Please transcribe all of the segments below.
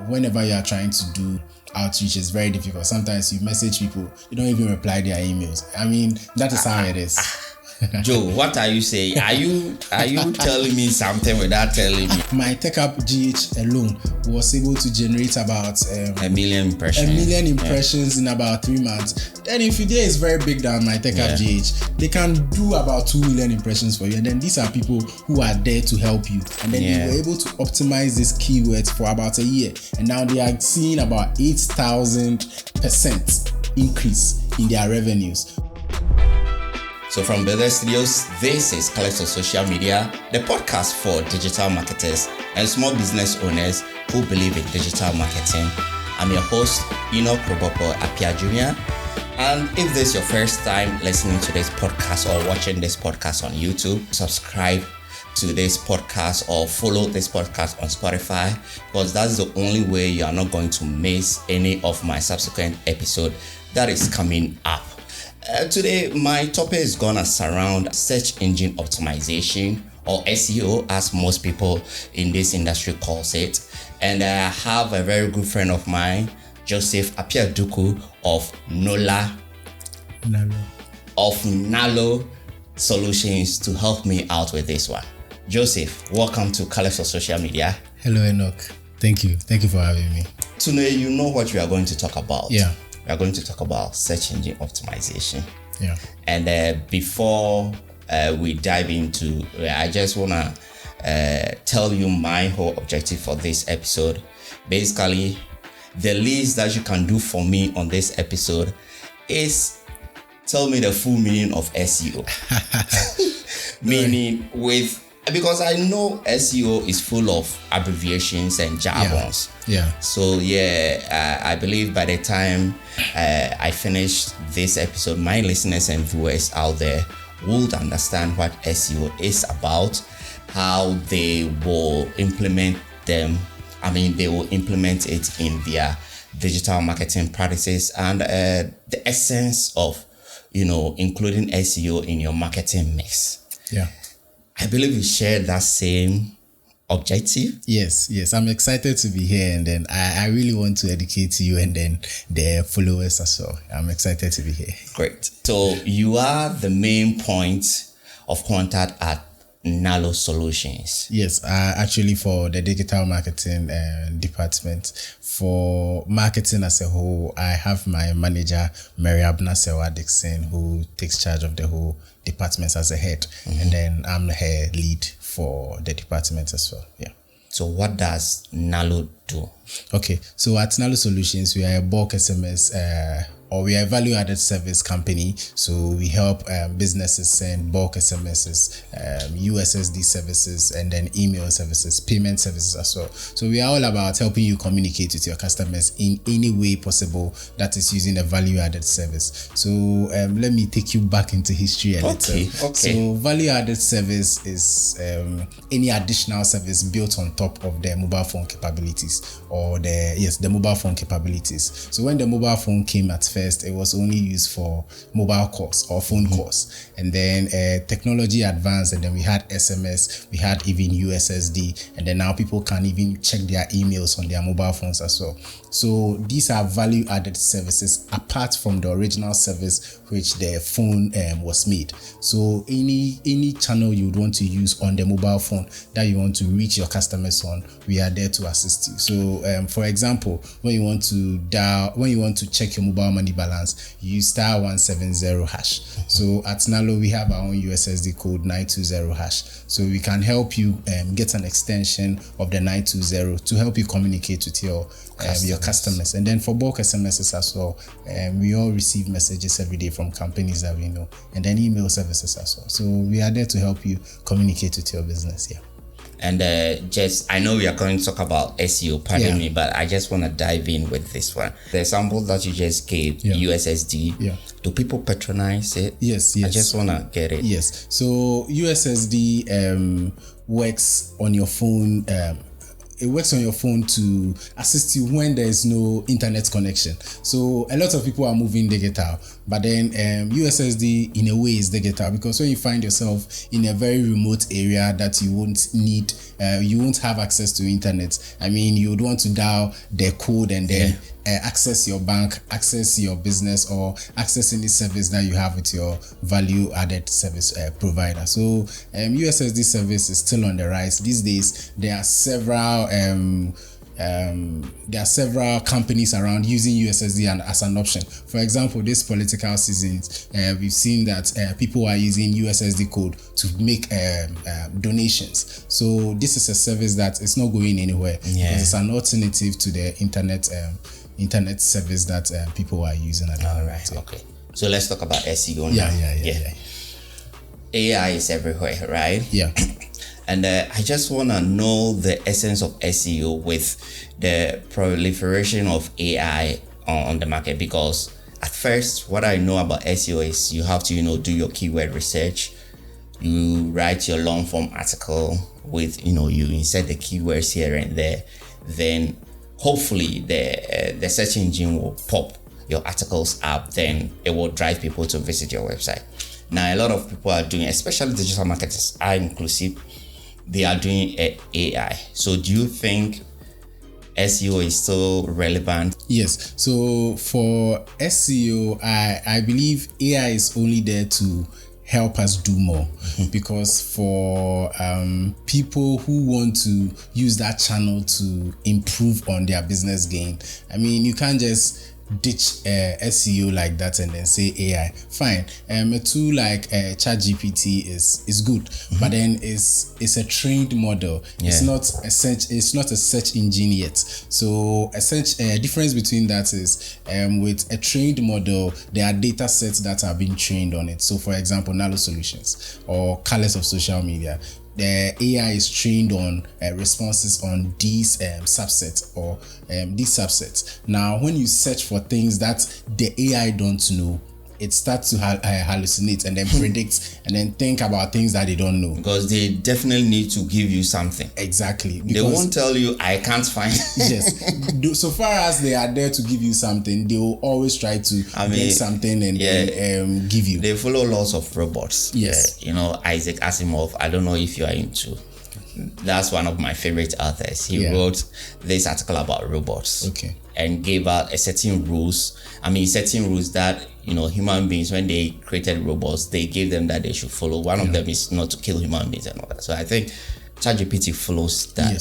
whenever you are trying to do outreach, it's very difficult. Sometimes you message people, you don't even reply their emails. I mean, that is how it is. Joe, what are you saying? Are you telling me something without telling me? My Tech App GH alone was able to generate about a million impressions in about 3 months. Then if your day is very big than My Tech App GH, they can do about 2 million impressions for you. And then these are people who are there to help you. And then they were able to optimize these keywords for about a year. And now they are seeing about 8,000% increase in their revenues. So from Business Studios, this is Calypso Social Media, the podcast for digital marketers and small business owners who believe in digital marketing. I'm your host, Enoch Appiah Jr. And if this is your first time listening to this podcast or watching this podcast on YouTube, subscribe to this podcast or follow this podcast on Spotify, because that's the only way you are not going to miss any of my subsequent episode that is coming up. Today, my topic is gonna surround search engine optimization, or SEO, as most people in this industry calls it. And I have a very good friend of mine, Joseph Appiah Duku of Nalo Solutions, to help me out with this one. Joseph, welcome to Calypso Social Media. Hello, Enoch. Thank you for having me. Today, you know what we are going to talk about. Yeah. We are going to talk about search engine optimization. Yeah. And before we dive into, I just want to tell you my whole objective for this episode. Basically, the least that you can do for me on this episode is tell me the full meaning of SEO. Meaning because I know SEO is full of abbreviations and jargons. Yeah. So I believe by the time I finish this episode, my listeners and viewers out there would understand what SEO is about, how they will implement them. I mean, they will implement it in their digital marketing practices, and the essence of, including SEO in your marketing mix. Yeah. I believe we share that same objective. Yes. I'm excited to be here, and then I really want to educate you and then the followers as well. I'm excited to be here. Great. So you are the main point of contact at Nalo Solutions. Yes, actually for the digital marketing department. For marketing as a whole, I have my manager, Mary Abna Sewa Dixon, who takes charge of the whole department as a head. Mm-hmm. And then I'm her lead for the department as well. Yeah. So what does Nalo do? Okay, so at Nalo Solutions, we are a bulk SMS or we are a value-added service company. So we help businesses send bulk SMSs, USSD services, and then email services, payment services as well. So we are all about helping you communicate with your customers in any way possible that is using a value-added service. So let me take you back into history a little. Okay. So value-added service is any additional service built on top of the mobile phone capabilities, or the mobile phone capabilities. So when the mobile phone came at first, it was only used for mobile calls or phone calls, and then technology advanced, and then we had SMS, we had even USSD, and then now people can even check their emails on their mobile phones as well. So these are value-added services apart from the original service which the phone was made. So any channel you would want to use on the mobile phone that you want to reach your customers on, we are there to assist you. So for example, when you want to check your mobile money balance, you use *170#. So at Nalo, we have our own USSD code 920#. So we can help you get an extension of the 920 to help you communicate with your customers. And then for bulk SMSs as well, we all receive messages every day from companies that we know, and then email services as well. So we are there to help you communicate with your business. Yeah. And I know we are going to talk about SEO, pardon me, but I just want to dive in with this one. The example that you just gave, USSD, do people patronize it? Yes. I just want to get it. Yes. So USSD works on your phone it works on your phone to assist you when there is no internet connection. So a lot of people are moving digital, but then USSD in a way is digital, because when you find yourself in a very remote area that you won't have access to internet, I mean, you would want to dial the code and then access your bank, access your business, or access any service that you have with your value added service provider. So USSD service is still on the rise these days. There are several companies around using USSD as an option. For example, this political season, we've seen that people are using USSD code to make donations. So this is a service that is not going anywhere, because it's an alternative to the internet service that people are using at the moment. All right. Okay. So let's talk about SEO now. Yeah. AI is everywhere, right? Yeah. And I just want to know the essence of SEO with the proliferation of AI on the market, because at first, what I know about SEO is you have to, do your keyword research. You write your long form article with, you insert the keywords here and there. Then hopefully the search engine will pop your articles up. Then it will drive people to visit your website. Now, a lot of people are doing, especially digital marketers, are inclusive. They are doing AI. So do you think SEO is still relevant? Yes. So for SEO, I believe AI is only there to help us do more, because for people who want to use that channel to improve on their business gain, I mean, you can't just ditch SEO like that and then say AI. Fine, a tool like ChatGPT is good, but then it's a trained model. It's not a search engine yet. So a difference between that is with a trained model, there are data sets that are being trained on it. So for example, Nalo Solutions or Colors of Social Media, the AI is trained on responses on these subsets or these subsets. Now, when you search for things that the AI don't know, it starts to hallucinate and then predict and then think about things that they don't know. Because they definitely need to give you something. Exactly. They won't tell you, I can't find. Yes. So far as they are there to give you something, they will always try to get something and then give you. They follow lots of robots. Yes. Isaac Asimov, I don't know if you are into. That's one of my favorite authors. He wrote this article about robots. Okay. And gave out certain rules that, human beings, when they created robots, they gave them that they should follow. One of them is not to kill human beings and all that. So I think ChatGPT follows that.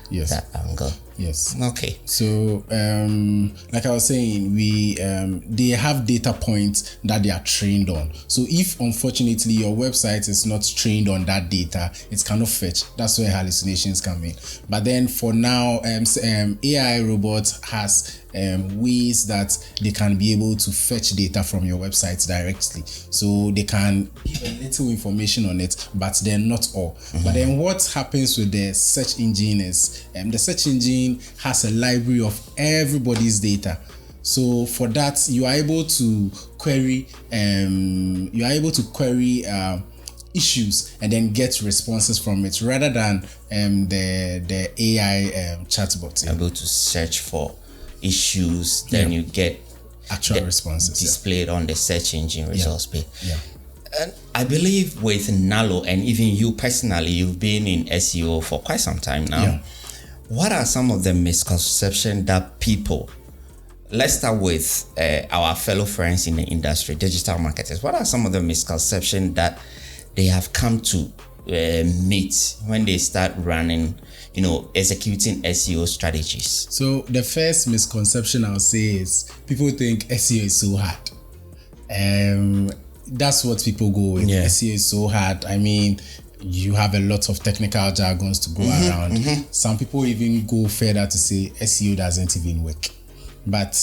Yes. That angle. Yes. Okay. So, like I was saying, they have data points that they are trained on. So if unfortunately your website is not trained on that data, it cannot fetch. That's where hallucinations come in. But then for now, AI robots has ways that they can be able to fetch data from your website directly. So they can give a little information on it, but then not all. But then what happens with the search engine is the search engine has a library of everybody's data. So for that, you are able to query issues and then get responses from it, rather than the AI chatbot. You're able to search for issues, then you get actual responses displayed on the search engine results page. Yeah. And I believe with Nalo, and even you personally, you've been in SEO for quite some time now. Yeah. What are some of the misconceptions that people, let's start with our fellow friends in the industry, digital marketers, what are some of the misconceptions that they have come to meet when they start running, executing SEO strategies? So the first misconception I'll say is people think SEO is so hard. That's what people go with. SEO is so hard. I mean, you have a lot of technical jargons to go around. Some people even go further to say SEO doesn't even work. But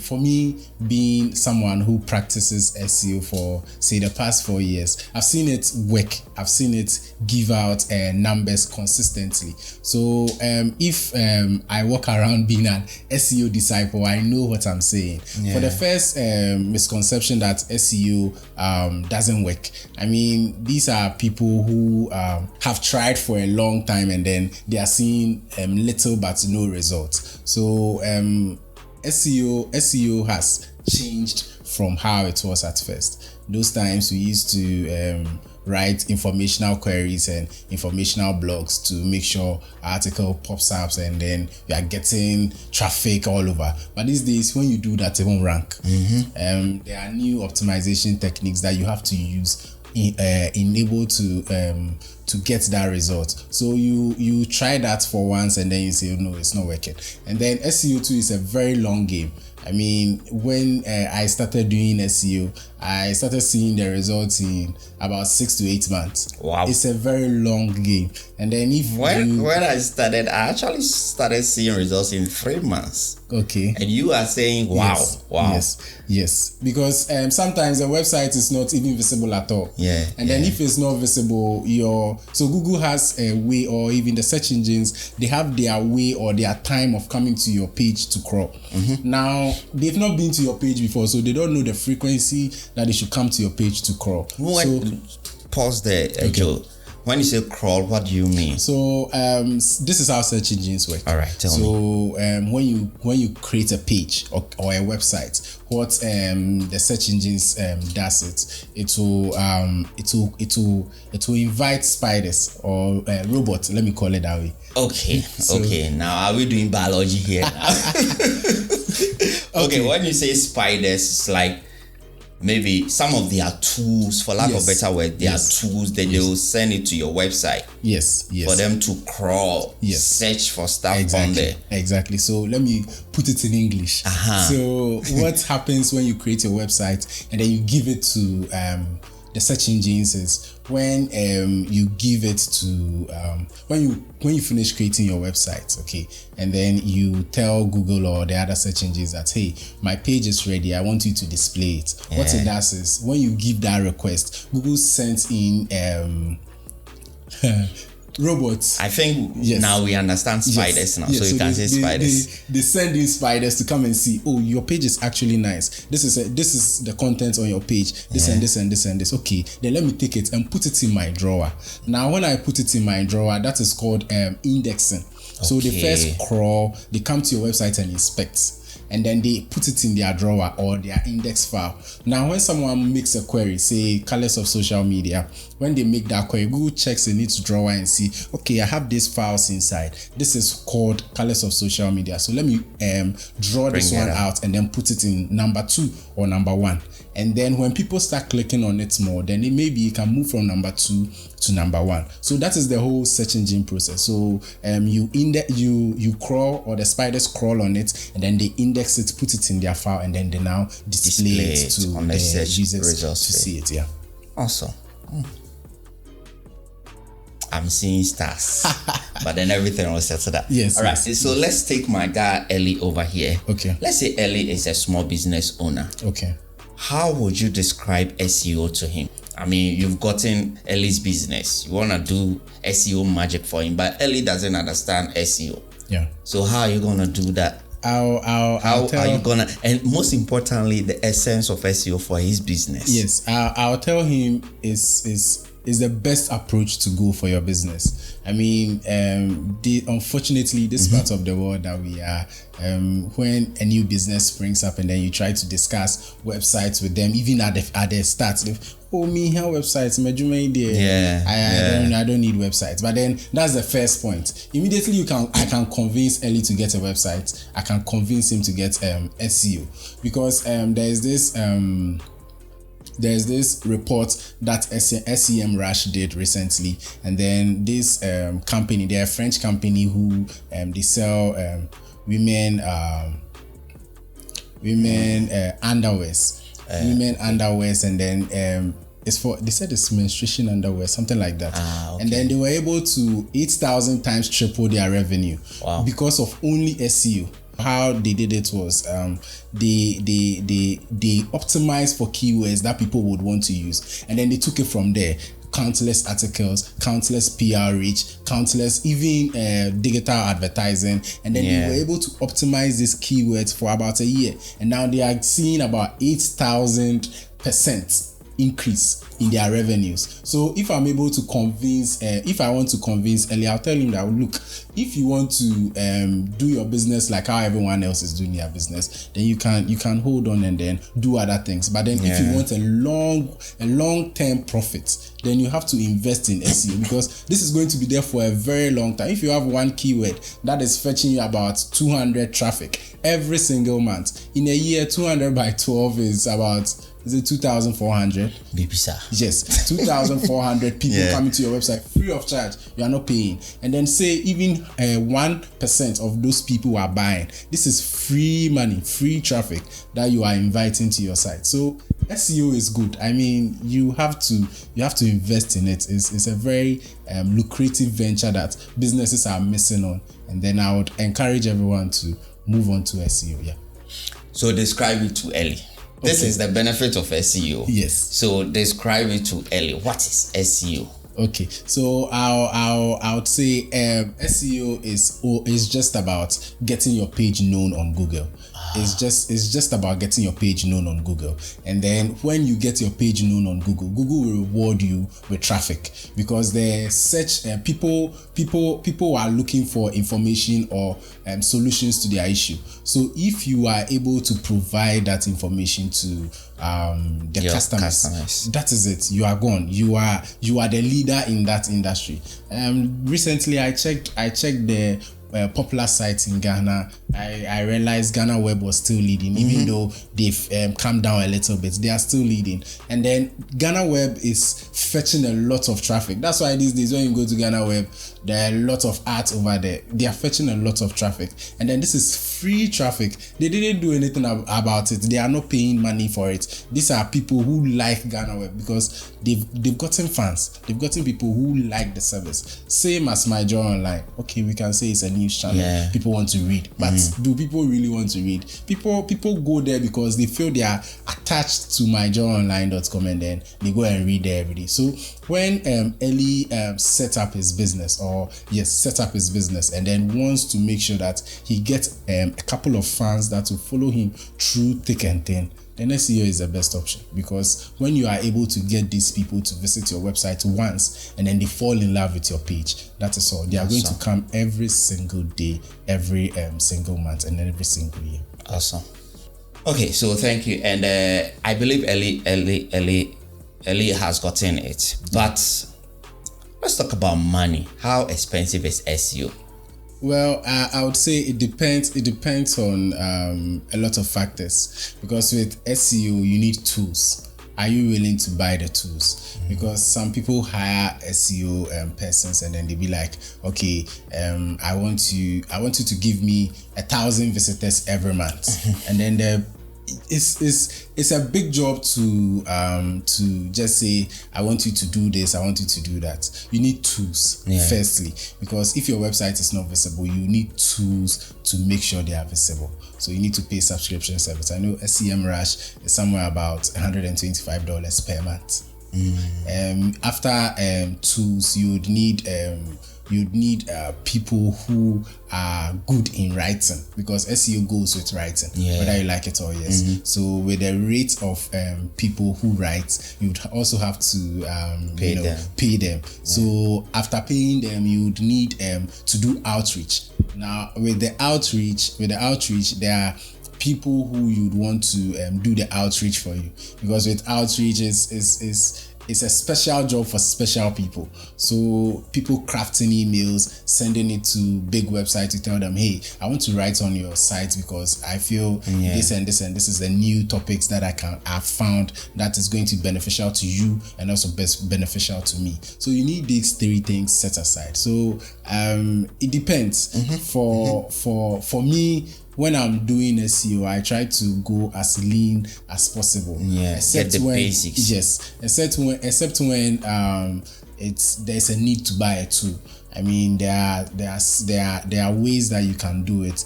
for me, being someone who practices SEO for say the past 4 years, I've seen it work. I've seen it give out numbers consistently. So if I walk around being an SEO disciple, I know what I'm saying. Yeah. For the first misconception that SEO doesn't work, I mean, these are people who have tried for a long time and then they are seeing little but no results. So SEO has changed from how it was at first. Those times we used to write informational queries and informational blogs to make sure article pops up and then you are getting traffic all over. But these days, when you do that, it won't rank. There are new optimization techniques that you have to use in able to get that result. So you try that for once and then you say, no, it's not working. And then SEO too is a very long game. I mean, when I started doing SEO, I started seeing the results in about 6 to 8 months. Wow. It's a very long game. And then when I started, I actually started seeing results in 3 months. Okay. And you are saying, wow, yes, wow. Yes. Because sometimes the website is not even visible at all. Yeah. And then if it's not visible, so Google has a way, or even the search engines, they have their way or their time of coming to your page to crawl. Now, they've not been to your page before, so they don't know the frequency that they should come to your page to crawl. Pause there, Joe. When you say crawl, what do you mean? So this is how search engines work. All right, tell me. So when you create a page or a website, what the search engines does it will invite spiders or robots. Let me call it that way. Okay. Okay. Now, are we doing biology here? Okay. When you say spiders, it's like maybe some of their tools, for lack of better word, their tools, they will send it to your website. Yes. For them to crawl, search for stuff on there. Exactly. So let me put it in English. So what happens when you create a website and then you give it to the search engines is when you give it to when you finish creating your website, okay, and then you tell Google or the other search engines that, hey, my page is ready, I want you to display it. What it does is when you give that request, Google sends in robots. I think now we understand spiders now, so you can say spiders. They send in spiders to come and see, oh, your page is actually nice. This is the content on your page. This and this and this and this. Okay, then let me take it and put it in my drawer. Now, when I put it in my drawer, that is called indexing. So they first crawl, they come to your website and inspect. And then they put it in their drawer or their index file. Now, when someone makes a query, say colors of social media, when they make that query, Google checks in its drawer and see, okay, I have these files inside. This is called colors of social media. So let me draw this one out and then put it in number 2 or number 1. And then when people start clicking on it more, then you can move from number 2 to number 1. So that is the whole search engine process. So you crawl, or the spiders crawl on it, and then they index it, put it in their file, and then they now display it to on the search users results to see it. Yeah. Awesome. I'm seeing stars. But then everything was set to that. Yes. All right. Yes. So let's take my guy Ellie over here. Okay. Let's say Ellie is a small business owner. Okay. How would you describe SEO to him? I mean, you've gotten Ellie's business. You want to do SEO magic for him, but Ellie doesn't understand SEO. Yeah. So how are you going to do that? How are you going to, and most importantly, the essence of SEO for his business? Yes. I'll tell him is the best approach to go for your business. I mean, unfortunately, this part of the world that we are, when a new business springs up and then you try to discuss websites with them, even at the start, me here websites, I don't need websites. But then that's the first point. Immediately I can convince Ellie to get a website. I can convince him to get SEO, because there's this report that SEM Rush did recently, and then this company, they're a French company who they sell women underwears, and then they said it's menstruation underwear, something like that. Okay. And then they were able to 8,000 times triple their revenue because of only SEO. How they did it was they optimized for keywords that people would want to use, and then they took it from there. Countless articles, countless PR reach, countless even digital advertising, and then they were able to optimize these keywords for about a year, and now they are seeing about 8,000% increase in their revenues. So if I'm able to convince, if I want to convince Ellie, I'll tell him that, look, if you want to do your business like how everyone else is doing their business, then you can hold on and then do other things. But then if you want a long-term profit, then you have to invest in SEO, because this is going to be there for a very long time. If you have one keyword that is fetching you about 200 traffic every single month, in a year, 200 by 12 is about, is it 2,400? Baby sir. Yes, 2,400 people coming to your website free of charge. You are not paying. And then say even 1% of those people are buying. This is free money, free traffic that you are inviting to your site. So SEO is good. I mean, you have to invest in it. It's a very lucrative venture that businesses are missing on. And then I would encourage everyone to move on to SEO. Yeah. So describe it to Ellie. This is the benefit of SEO. Yes. So describe it to Ellie. What is SEO? Okay, so I would say SEO is just about getting your page known on Google. It's just about getting your page known on Google, and then when you get your page known on Google, Google will reward you with traffic, because the search people are looking for information or solutions to their issue. So if you are able to provide that information to the customers, that is it. You are gone. You are the leader in that industry. Recently I checked the popular sites in Ghana. I realized Ghana Web was still leading, even though they've calmed down a little bit. They are still leading, and then Ghana Web is fetching a lot of traffic. That's why these days when you go to Ghana Web, there are a lot of ads over there. They are fetching a lot of traffic, and then this is free traffic. They didn't do anything about it. They are not paying money for it. These are people who like Ghana Web because they've gotten fans. They've gotten people who like the service. Same as My Joy Online. Okay, we can say it's a news channel. Yeah. People want to read, but do people really want to read? People go there because they feel they are attached to myjoyonline.com, and then they go and read there every day. So when Ellie set up his business, and then wants to make sure that he gets a couple of fans that will follow him through thick and thin, then SEO is the best option, because when you are able to get these people to visit your website once and then they fall in love with your page, that is all. They are going to come every single day, every single month, and then every single year. Awesome. Okay, so thank you. And I believe Ellie has gotten it. But let's talk about money. How expensive is SEO? Well, I would say it depends. It depends on a lot of factors, because with SEO you need tools. Are you willing to buy the tools? Because some people hire SEO persons, and then they be like, okay, I want you to give me 1,000 visitors every month, and then it's a big job to just say, I want you to do this, I want you to do that. You need tools, firstly, because if your website is not visible, you need tools to make sure they are visible. So you need to pay subscription service. I know SEMrush is somewhere about $125 per month. After tools, you'd need people who are good in writing, because SEO goes with writing, whether you like it or yes. So with the rate of people who write, you'd also have to pay them. So after paying them, you'd need to do outreach. Now with the outreach, there are people who you'd want to do the outreach for you, because with outreach it's a special job for special people. So people crafting emails, sending it to big websites to tell them, hey, I want to write on your site because I feel this and this and this is the new topics that I've found that is going to be beneficial to you and also beneficial to me. So you need these three things set aside. So it depends. For me, when I'm doing SEO, I try to go as lean as possible. Except get the basics. Yes, except when there's a need to buy a tool. I mean, there are ways that you can do it.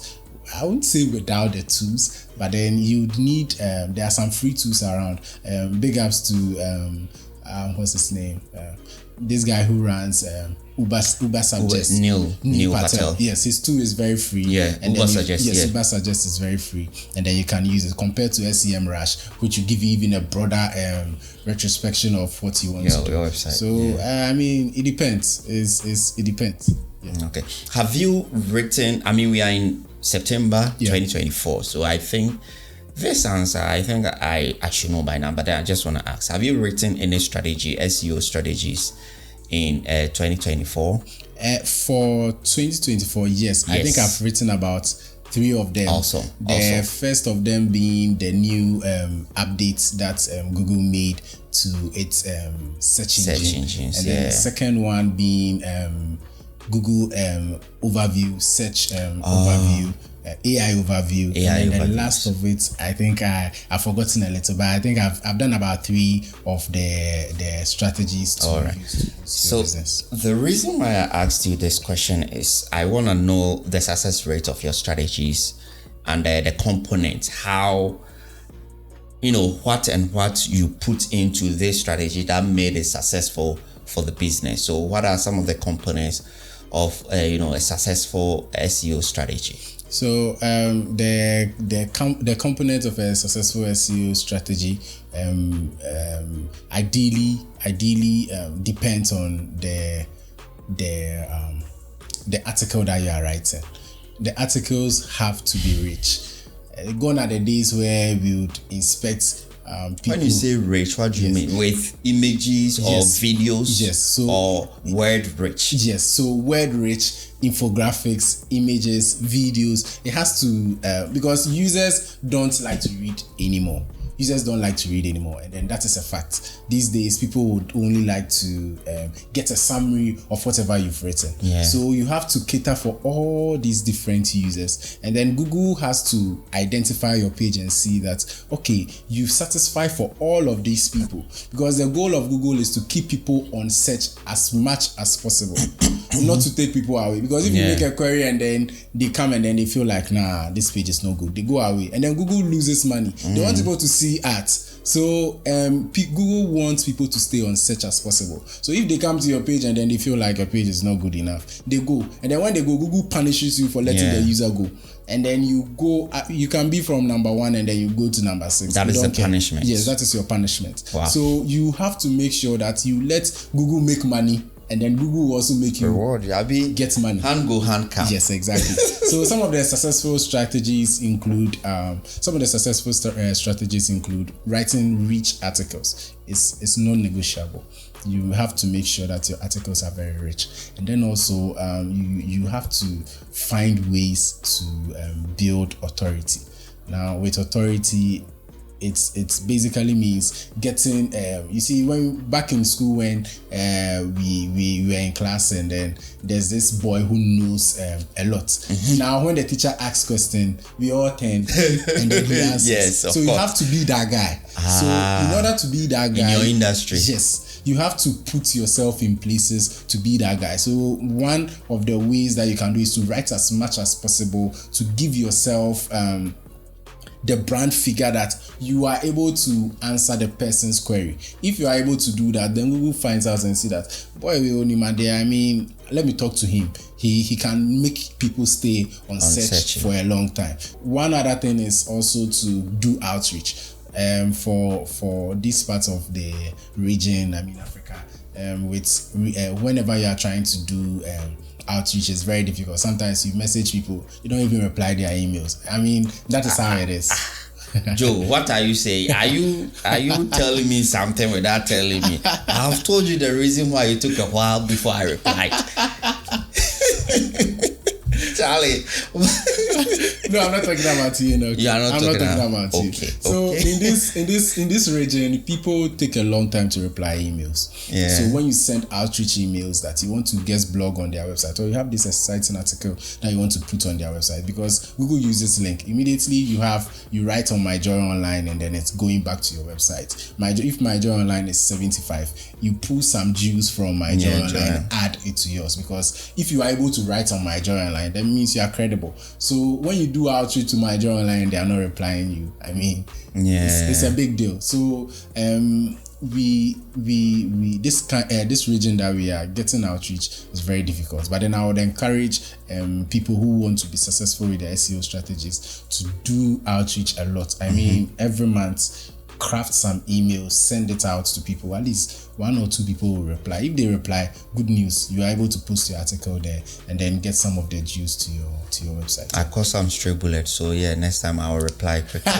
I wouldn't say without the tools, but then you'd need, there are some free tools around. Big ups to, what's his name? This guy who runs Uber Suggest. Neil Patel. Yes, his tool is very free. Yeah, Uber Suggest. Yes, Uber Suggest is very free, and then you can use it compared to SEM Rush, which will give you even a broader retrospection of what you want to do. Your website. So I mean, it depends. It depends. Yeah. Okay. Have you written? I mean, we are in September 2024, so I think this answer, I think I should know by now, but I just want to ask: have you written any SEO strategies in 2024? For 2024, yes. I think I've written about 3 of them. Awesome. The first of them being the new updates that Google made to its search engine. And then the second one being Google overview, search overview, AI overview. And then the last of it, I think I've forgotten a little, but I think I've done about 3 of the strategies to use so business. The reason why I asked you this question is I want to know the success rate of your strategies and the components, how, what you put into this strategy that made it successful for the business. So what are some of the components of a successful SEO strategy? So the component of a successful SEO strategy ideally depends on the article that you are writing. The articles have to be rich. Gone are the days where we would inspect people. When you say rich, what do you mean? With images or videos? Yes. So, or word rich? Yes. So word rich, infographics, images, videos. It has to because users don't like to read anymore. And then that is a fact. These days, people would only like to get a summary of whatever you've written. Yeah. So you have to cater for all these different users. And then Google has to identify your page and see that, okay, you've satisfied for all of these people. Because the goal of Google is to keep people on search as much as possible. Not to take people away. Because if you make a query and then they come and then they feel like, nah, this page is no good, they go away. And then Google loses money. They want people to see ads. So Google wants people to stay on search as possible. So if they come to your page and then they feel like your page is not good enough, they go. And then when they go, Google punishes you for letting the user go. And then you go, you can be from number 1 and then you go to number 6. That is the punishment. Yes, that is your punishment. Wow. So you have to make sure that you let Google make money, and then Google will also make you reward. Get money. Hand go, hand come. Yes, exactly. So some of the successful strategies include writing rich articles. It's non-negotiable. You have to make sure that your articles are very rich, and then also you have to find ways to build authority. Now, with authority, it's basically means getting you see, when back in school, when we were in class, and then there's this boy who knows a lot. Now when the teacher asks question, we all tend and then he answers. Yes, so you have to be that guy. So in order to be that guy in your industry, yes, you have to put yourself in places to be that guy. So one of the ways that you can do is to write as much as possible to give yourself the brand figure that you are able to answer the person's query. If you are able to do that, then Google finds out and see that, boy, we only man there. I mean, let me talk to him. He can make people stay on search for a long time. One other thing is also to do outreach. For this part of the region, I mean Africa, whenever you are trying to do outreach, is very difficult. Sometimes you message people, you don't even reply their emails. I mean, that is how it is. Joe, what are you saying? Are you telling me something without telling me? I've told you the reason why it took a while before I replied. Charlie. No, I'm not talking about you. You are not talking about you. Okay. So in this region, people take a long time to reply emails. Yeah. So when you send outreach emails that you want to guest blog on their website, or you have this exciting article that you want to put on their website, because Google uses link immediately, you write on My Joy Online and then it's going back to your website. If My Joy Online is 75, you pull some juice from My Joy Online and add it to yours, because if you are able to write on My Joy Online, that means means you are credible. So when you do outreach to my job online, they are not replying you. I mean, it's a big deal. So we this region that we are getting outreach is very difficult. But then I would encourage people who want to be successful with their SEO strategies to do outreach a lot. I mean, every month, craft some emails, send it out to people. At least 1 or 2 people will reply. If they reply, good news, you are able to post your article there and then get some of the juice to your website. I caught some stray bullets, so yeah, next time I will reply quickly.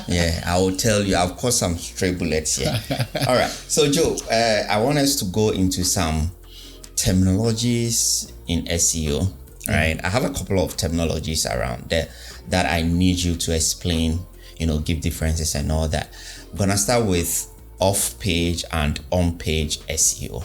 Yeah, I will tell you I've caught some stray bullets here. All right, so Joe, I want us to go into some terminologies in SEO. Right, I have a couple of terminologies around there that I need you to explain, give differences and all that. I'm gonna start with off-page and on-page SEO.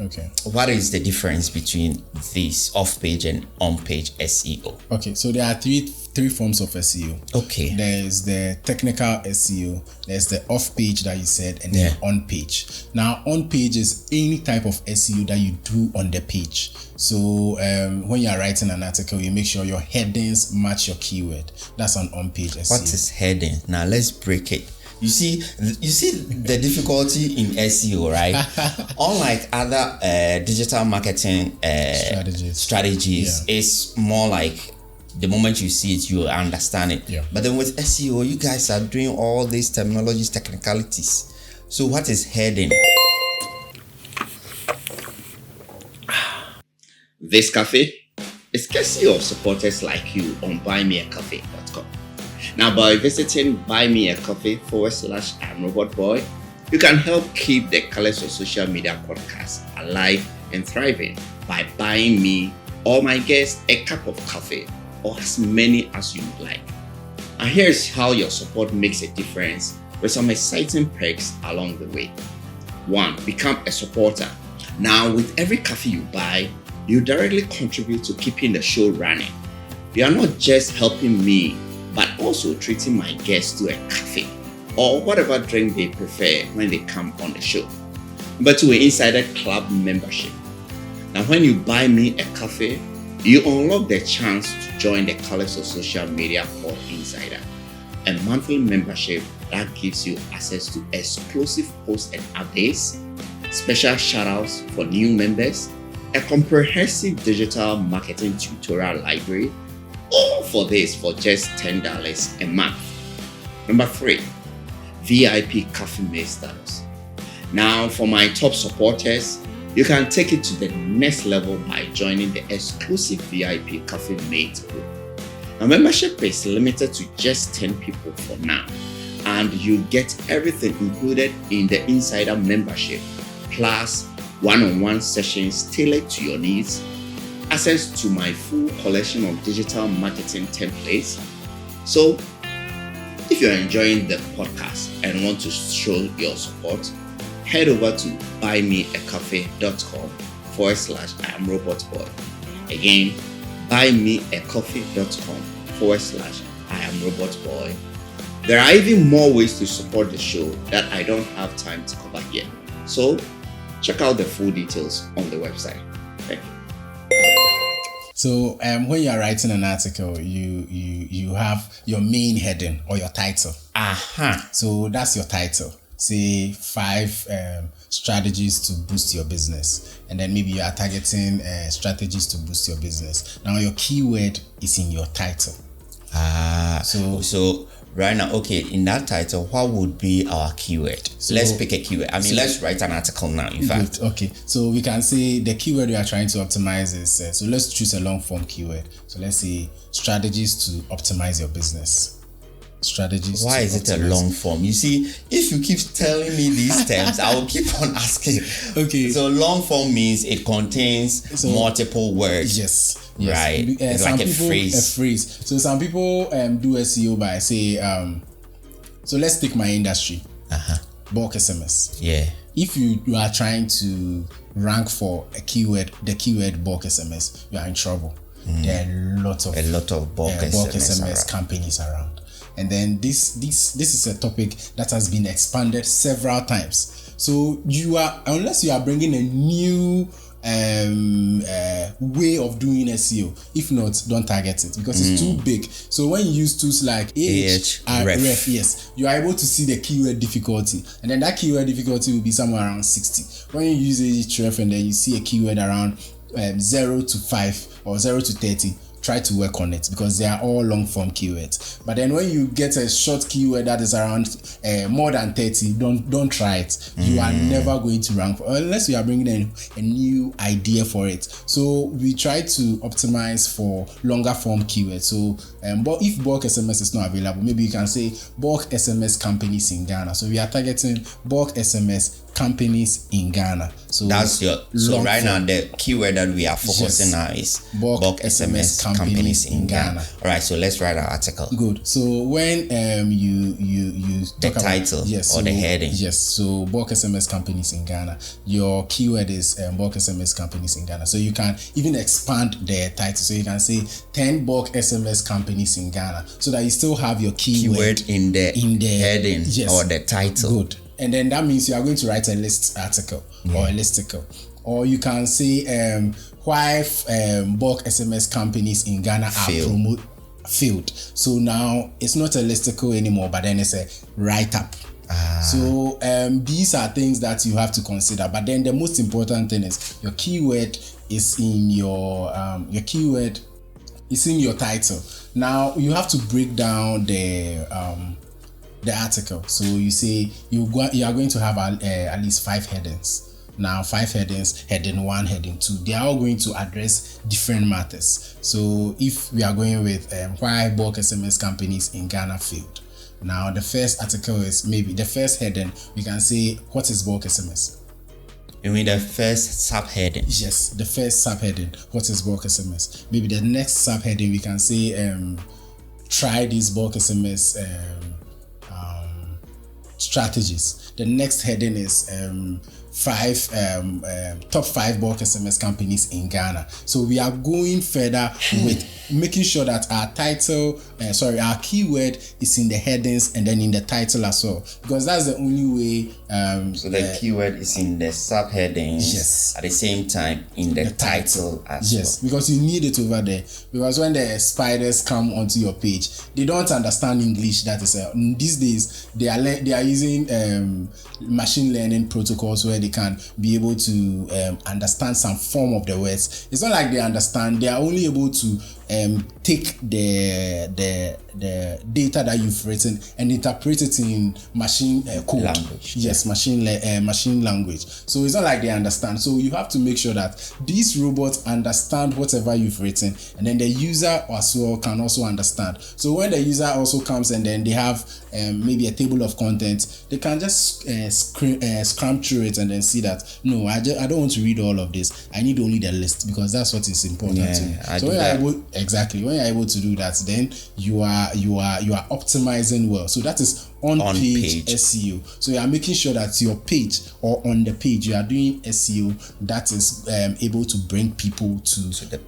Okay. What is the difference between this off-page and on-page SEO? Okay, so there are three forms of SEO. Okay. There is the technical SEO, there's the off-page that you said, and then on-page. Now, on-page is any type of SEO that you do on the page. So when you are writing an article, you make sure your headings match your keyword. That's an on-page SEO. What is heading? Now let's break it. You see the difficulty in SEO, right? Unlike other digital marketing strategies, it's more like the moment you see it, you understand it. Yeah. But then with SEO, you guys are doing all these terminologies, technicalities. So what is heading? This cafe is courtesy of supporters like you on buymeacoffee.com. Now, by visiting buymeacoffee.com/IamRobotBoy, you can help keep the Colors of Social Media podcast alive and thriving by buying me or my guests a cup of coffee or as many as you would like. And here's how your support makes a difference with some exciting perks along the way. 1. Become a supporter. Now, with every coffee you buy, you directly contribute to keeping the show running. You are not just helping me, but also treating my guests to a coffee or whatever drink they prefer when they come on the show. Number 2, Insider Club membership. Now, when you buy me a coffee, you unlock the chance to join the Colors of Social Media or Insider, a monthly membership that gives you access to exclusive posts and updates, special shoutouts for new members, a comprehensive digital marketing tutorial library, all for this for just $10 a month. Number 3, VIP Coffee Mate status. Now, for my top supporters, you can take it to the next level by joining the exclusive VIP Coffee Mate group. Now, membership is limited to just 10 people for now, and you get everything included in the Insider membership, plus one-on-one sessions tailored to your needs, access to my full collection of digital marketing templates. So, if you're enjoying the podcast and want to show your support, head over to buymeacoffee.com/IamRobotBoy. Again, buymeacoffee.com/IamRobotBoy. There are even more ways to support the show that I don't have time to cover here. So, check out the full details on the website. Thank you. So when you are writing an article, you have your main heading or your title. So that's your title. Say 5 strategies to boost your business, and then maybe you are targeting strategies to boost your business. Now your keyword is in your title. So right now, okay, in that title, what would be our keyword? So, let's pick a keyword. Let's write an article now, in fact. Okay, so we can say the keyword we are trying to optimize is, so let's choose a long form keyword. So let's say strategies to optimize your business. Strategies. Why is it a long form? You see, if you keep telling me these terms, I will keep on asking. Okay. So long form means it contains multiple words. Yes. Right. It's like a phrase. So some people do SEO by say, so let's take my industry. Bulk SMS. Yeah. If you are trying to rank for a keyword, the keyword bulk SMS, you are in trouble. There are a lot of bulk SMS companies around. And then this is a topic that has been expanded several times. So unless you are bringing a new way of doing SEO. If not, don't target it because it's too big. So when you use tools like Ahref, yes, you are able to see the keyword difficulty, and then that keyword difficulty will be somewhere around 60. When you use Ahref and then you see a keyword around 0 to 5 or 0 to 30, try to work on it because they are all long form keywords. But then when you get a short keyword that is around more than 30, don't try it. You are never going to rank unless you are bringing in a new idea for it. So we try to optimize for longer form keywords. So but if bulk SMS is not available, maybe you can say bulk SMS companies in Ghana. So we are targeting bulk SMS companies in Ghana. So that's your right now the keyword that we are focusing on is bulk SMS companies in Ghana. All right, so let's write our article. Good. So when you talk the title about, or the heading. Yes. So bulk SMS companies in Ghana. Your keyword is bulk SMS companies in Ghana. So you can even expand the title. So you can say 10 bulk SMS companies in Ghana, so that you still have your keyword in the heading or the title. Good. And then that means you are going to write a list article or a listicle. Or you can say why bulk SMS companies in Ghana are failed. So now it's not a listicle anymore, but then it's a write-up. So these are things that you have to consider. But then the most important thing is your keyword is in your keyword is in your title. Now you have to break down the article. So you say you are going to have at least 5 headings. Now 5 headings, heading 1, heading 2, they are all going to address different matters. So if we are going with why bulk SMS companies in Ghana failed. Now the first article is maybe the first heading, we can say what is bulk SMS? You mean the first subheading? Yes, the first subheading, what is bulk SMS? Maybe the next subheading we can say try these bulk SMS strategies. The next heading is top 5 bulk SMS companies in Ghana. So we are going further with making sure that our title, our keyword is in the headings and then in the title as well, because that's the only way. So the keyword is in the subheadings. Yes. At the same time in the title as well. Yes, because you need it over there. Because when the spiders come onto your page, they don't understand English. That is these days they are using machine learning protocols where they can be able to understand some form of the words. It's not like they understand; they are only able to take the data that you've written and interpret it in machine code language. Yes, machine language. So it's not like they understand. So you have to make sure that these robots understand whatever you've written, and then the user as well can also understand. So when the user also comes and then they have maybe a table of content, they can just scram through it and then see that no, I don't want to read all of this. I need only the list because that's what is important to me. So when you're able to do that, then you are optimizing well. So that is on page SEO. So you are making sure that your page or on the page you are doing SEO that is able to bring people to the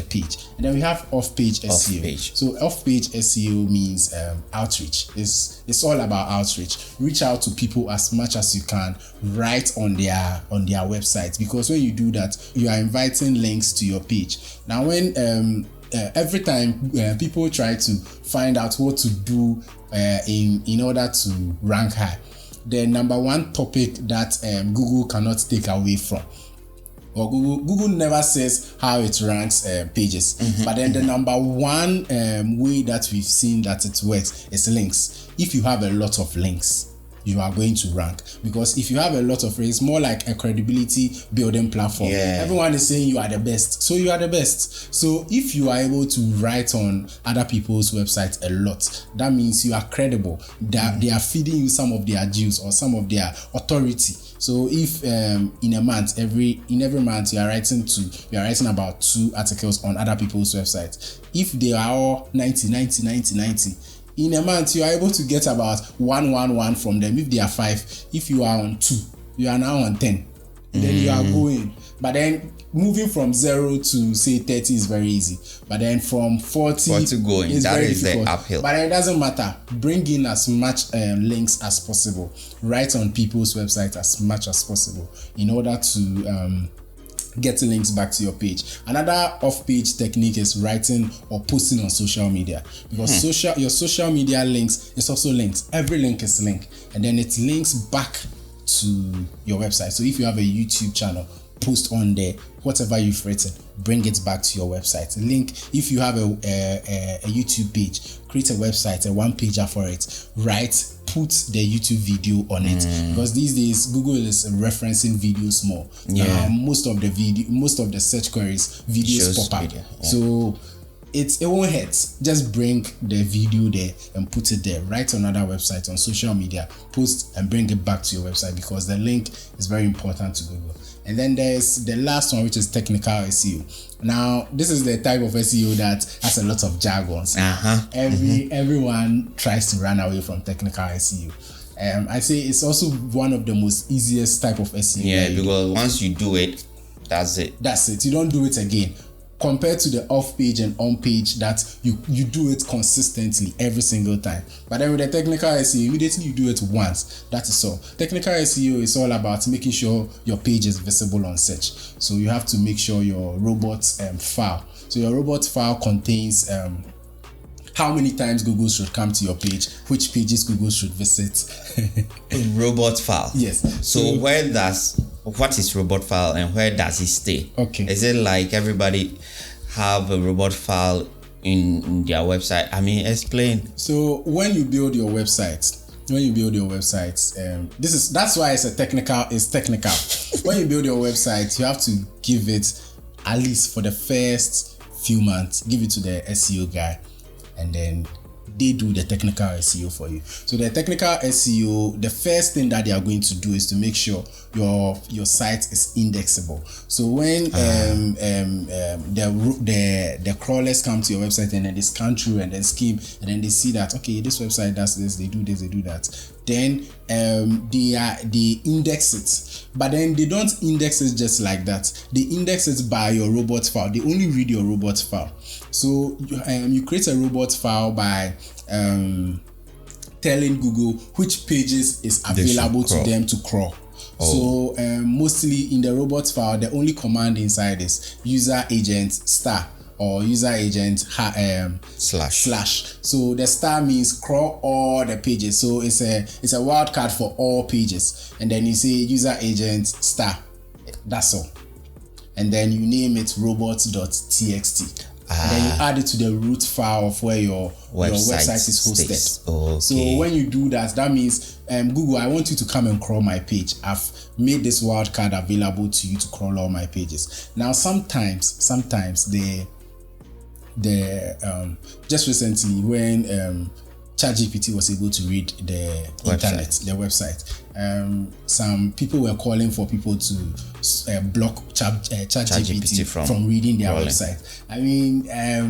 page. And then we have off-page SEO. So off-page SEO means outreach. It's all about outreach. Reach out to people as much as you can right on their website, because when you do that, you are inviting links to your page. Now when every time people try to find out what to do in order to rank high, the number one topic that Google cannot take away from, or Google never says how it ranks pages, but then the number one way that we've seen that it works is links. If you have a lot of links, you are going to rank, because if you have a lot of links, more like a credibility building platform. Everyone is saying you are the best, so you are the best. So if you are able to write on other people's websites a lot, that means you are credible, that they are feeding you some of their juice or some of their authority. So if in every month you are writing about 2 articles on other people's websites, if they are all 90, in a month you are able to get about 1 from them. If they are 5, if you are on 2, you are now on 10. Then you are going. But then moving from 0 to say 30 is very easy. But then from 40 going, is that very is difficult. the uphill. But it doesn't matter. Bring in as much links as possible. Write on people's websites as much as possible in order to getting links back to your page. Another off-page technique is writing or posting on social media, because your social media links is also linked. Every link is linked, and then it links back to your website. So if you have a YouTube channel, post on there whatever you've written, bring it back to your website. Link, if you have a YouTube page, create a website, a one-pager for it, put the YouTube video on it, because these days Google is referencing videos more. Most of the search queries, videos pop up. So it won't hurt. Just bring the video there and put it there. Write on another website, on social media, post and bring it back to your website, because the link is very important to Google. And then there's the last one, which is technical SEO. Now, this is the type of SEO that has a lot of jargons. Everyone tries to run away from technical SEO. I say it's also one of the most easiest type of SEO. Yeah, because once you do it, that's it. That's it. You don't do it again. Compared to the off-page and on-page that you do it consistently every single time. But then with the technical SEO, immediately you do it once. That is all. Technical SEO is all about making sure your page is visible on search. So you have to make sure your robot file. So your robot file contains how many times Google should come to your page, which pages Google should visit. Robot file. Yes. So what is robot file and where does it stay? Okay. Is it like everybody have a robot file in their website? I mean, explain. So when you build your website, that's why it's technical. When you build your website, you have to give it, at least for the first few months, give it to the SEO guy, and then they do the technical SEO for you. So the technical SEO, the first thing that they are going to do is to make sure your site is indexable. So when the crawlers come to your website and then they scan through and then skim, and then they see that, okay, this website does this, they do this, they do that, then they index it. But then they don't index it just like that. They index it by your robot file. They only read your robot file. So you create a robot file by telling Google which pages is available to them to crawl. So mostly in the robot file, the only command inside is user agent star or user agent slash. So the star means crawl all the pages. So it's a wildcard for all pages. And then you say user agent star. That's all. And then you name it robots.txt. And then you add it to the root file of where your website is hosted. Okay. So when you do that, that means Google, I want you to come and crawl my page. I've made this wildcard available to you to crawl all my pages. Now sometimes just recently when ChatGPT was able to read the internet, the website, some people were calling for people to block ChatGPT from reading their website. I mean, the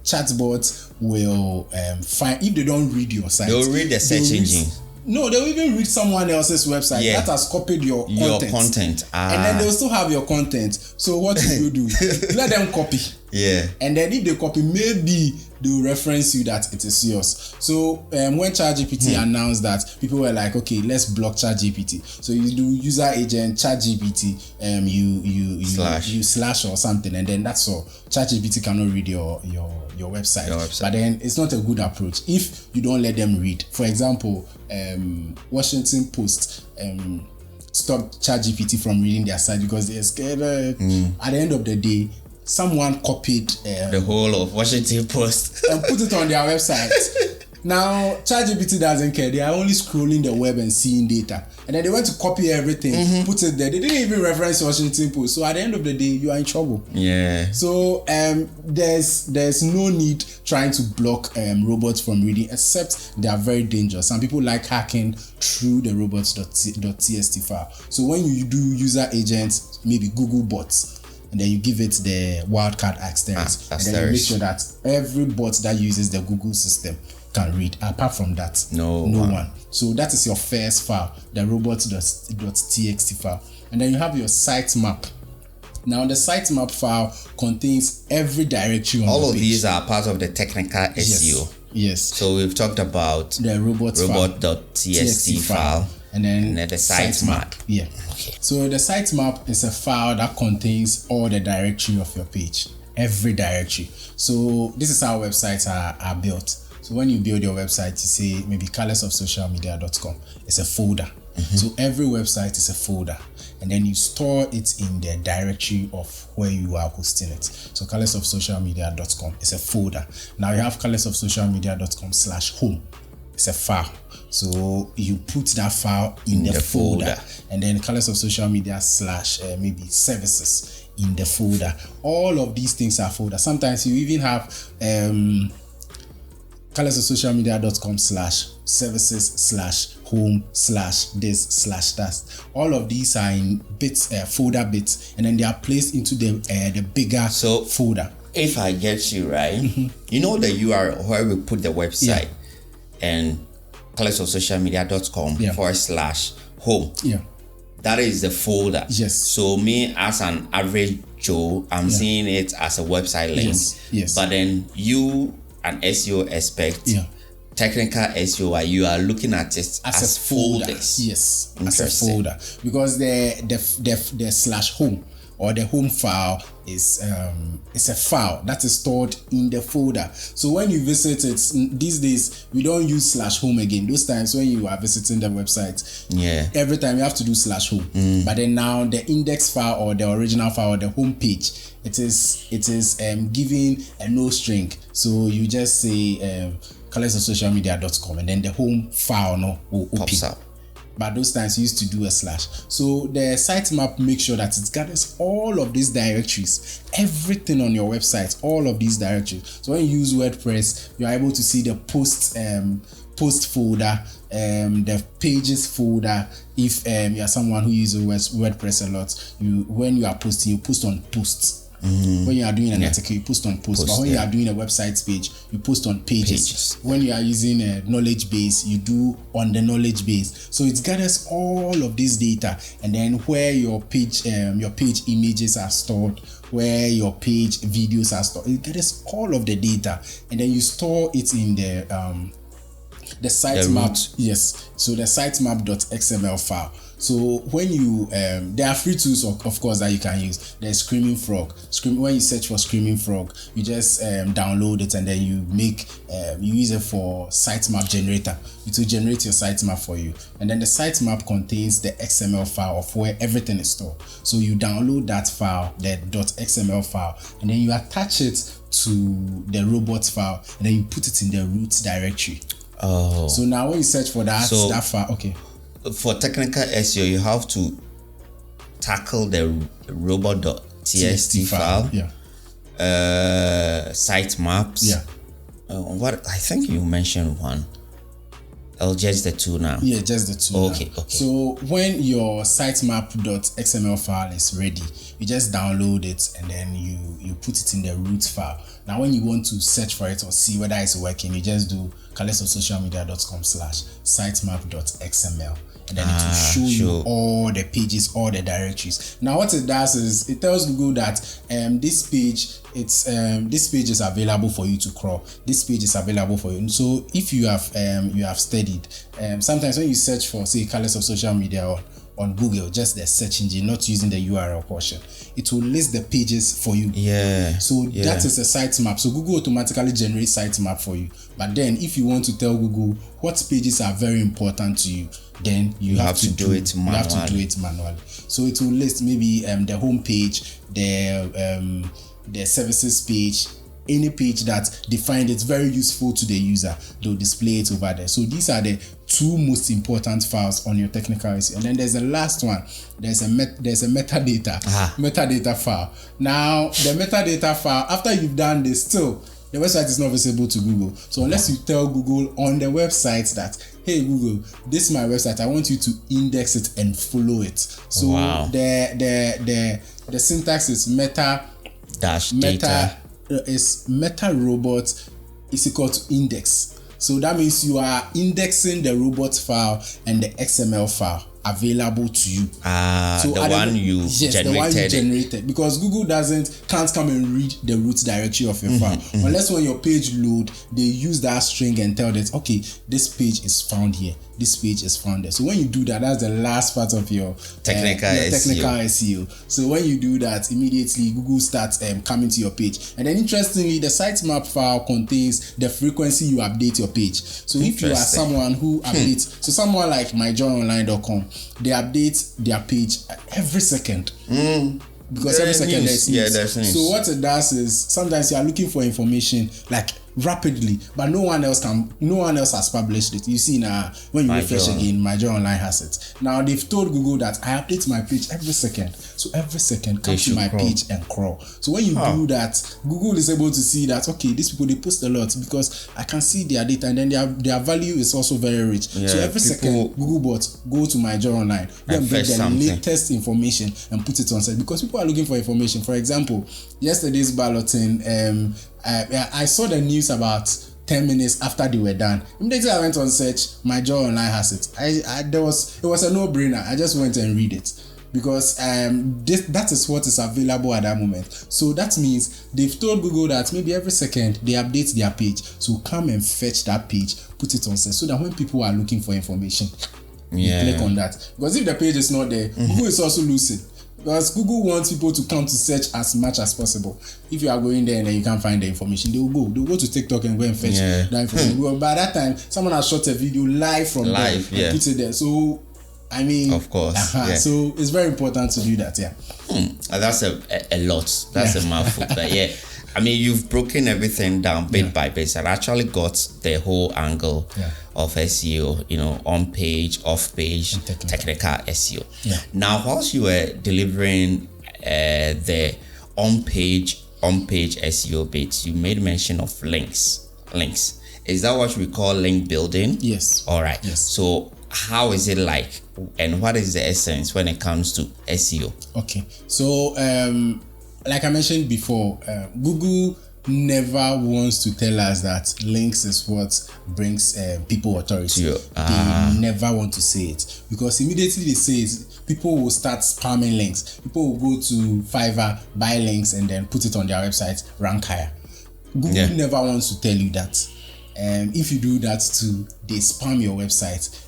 chatbot will find, if they don't read your site, they'll read the search engine. No, they'll even read someone else's website that has copied your content. And then they'll still have your content. So what do? Let them copy. Yeah. And then if they copy, maybe they'll reference you that it is yours. So when ChatGPT announced that, people were like, okay, let's block ChatGPT. So you do user agent ChatGPT, you slash or something, and then that's all. ChatGPT cannot read your website. But then it's not a good approach if you don't let them read. For example, Washington Post stopped ChatGPT from reading their site because they're scared. At the end of the day, someone copied the whole of Washington Post and put it on their website. Now, ChatGPT doesn't care. They are only scrolling the web and seeing data. And then they went to copy everything, put it there. They didn't even reference Washington Post. So at the end of the day, you are in trouble. Yeah. So there's no need trying to block robots from reading, except they are very dangerous. Some people like hacking through the robots.txt file. So when you do user agents, maybe Google bots, and then you give it the wildcard asterisk, and then you make sure that every bot that uses the Google system can read. Apart from that, no one. So that is your first file, the robots.txt file. And then you have your sitemap. Now the sitemap file contains every directory on the page. All of these are part of the technical SEO. Yes. So we've talked about the robot.txt file. and then the sitemap. Yeah. Okay. So the sitemap is a file that contains all the directory of your page, every directory. So this is how websites are built. So when you build your website, you say maybe colorsofsocialmedia.com. It's a folder. So every website is a folder, and then you store it in the directory of where you are hosting it. So colorsofsocialmedia.com is a folder. Now you have colorsofsocialmedia.com/home. It's a file. So you put that file in the folder, and then Colors of Social Media / maybe services in the folder. All of these things are folders. Sometimes you even have colorsofsocialmedia.com/services/home/this/that. All of these are in bits, folder bits, and then they are placed into the bigger folder. If I get you right, you know the URL where we put the website and colorsofsocialmedia.com/home. Yeah. That is the folder. Yes. So me as an average Joe, I'm seeing it as a website link. Yes. But then you, an SEO expert, technical SEO, you are looking at it as folders. Yes, as a folder, because the /home or the home file is a file that is stored in the folder. So when you visit it, these days we don't use /home again. Those times when you are visiting the website, every time you have to do /home. But then now the index file or the original file or the home page, it is giving a no string. So you just say colorsofsocialmedia.com, and then the home file will pops up. But those times you used to do a /. So the sitemap makes sure that it gathers all of these directories, everything on your website, all of these directories. So when you use WordPress, you are able to see the post folder, the pages folder. If you are someone who uses WordPress a lot, when you are posting, you post on posts. When you are doing an article, you post on posts. But when you are doing a website page, you post on pages. When you are using a knowledge base, you do on the knowledge base. So it gathers all of this data, and then where your page images are stored, where your page videos are stored, it gathers all of the data, and then you store it in the sitemap. Yes. So the sitemap.xml file. So when you there are free tools of course that you can use. There's Screaming Frog. When you search for Screaming Frog, you just download it, and then you use it for sitemap generator. It will generate your sitemap for you. And then the sitemap contains the XML file of where everything is stored. So you download that file, the .xml file, and then you attach it to the robots file, and then you put it in the root directory. Oh. So now when you search for that file, okay. For technical SEO, you have to tackle the robot.txt file. Sitemaps. What I think you mentioned one. Just the two now. Yeah, just the two. Okay. So when your sitemap.xml file is ready, you just download it, and then you put it in the root file. Now when you want to search for it or see whether it's working, you just do colorsofsocialmedia.com/sitemap.xml, and then it will show you all the pages, all the directories. Now what it does is it tells Google that this page is available for you to crawl. This page is available for you. So if you have studied, sometimes when you search for, say, Colors of Social Media on Google, just the search engine, not using the URL portion, it will list the pages for you. So that is a sitemap. So Google automatically generates sitemap for you. But then if you want to tell Google what pages are very important to you, then you have to do it manually. You have to do it manually. So it will list maybe the home page, the services page, any page that defined it's very useful to the user, they'll display it over there. So these are the two most important files on your technical SEO. And then there's the last one. There's a metadata metadata file. Now the metadata file, after you've done this, still the website is not visible to Google. So unless you tell Google on the website that, hey Google, this is my website, I want you to index it and follow it. So the syntax is meta robot is equal to index. So that means you are indexing the robot file and the XML file. available to you. The one you generated, because Google can't come and read the root directory of your file unless when your page load, they use that string and tell that, okay, this page is found here, this page is found there. So when you do that, that's the last part of your technical SEO. So when you do that, immediately Google starts coming to your page. And then interestingly, the sitemap file contains the frequency you update your page. So if you are someone who updates, so someone like myjoyonline.com, they update their page every second. Because every second there's news. So what it does is sometimes you are looking for information like rapidly, but no one else has published it. You see now when you refresh again, MyJoyOnline has it. Now they've told Google that I update my page every second. So every second come to my page and crawl. So when you do that, Google is able to see that, okay, these people, they post a lot because I can see their data, and then their value is also very rich. So every second, Google bots go to MyJoyOnline, go and get the latest information and put it on site, because people are looking for information. For example, yesterday's balloting, I saw the news about 10 minutes after they were done. Immediately I went on search, MyJoyOnline has it. It was a no-brainer. I just went and read it because that is what is available at that moment. So that means they've told Google that maybe every second they update their page. So come and fetch that page, put it on search, so that when people are looking for information, you click on that. Because if the page is not there, Google is also losing. Because Google wants people to come to search as much as possible. If you are going there and then you can't find the information, they'll go to TikTok and go and fetch that information. Well, by that time, someone has shot a video live from there and put it there. So, I mean, of course. So it's very important to do that. That's a lot. That's a mouthful. But I mean, you've broken everything down bit by bit. I actually got the whole angle of SEO, on page, off page, technical SEO. Now, whilst you were delivering the on page SEO bits, you made mention of links. Is that what we call link building? Yes. All right. Yes. So how is it like, and what is the essence when it comes to SEO? Okay. So, like I mentioned before, Google never wants to tell us that links is what brings people authority. They never want to say it, because immediately they say it, people will start spamming links. People will go to Fiverr, buy links, and then put it on their website, rank higher. Google never wants to tell you that. If you do that too, they spam your website.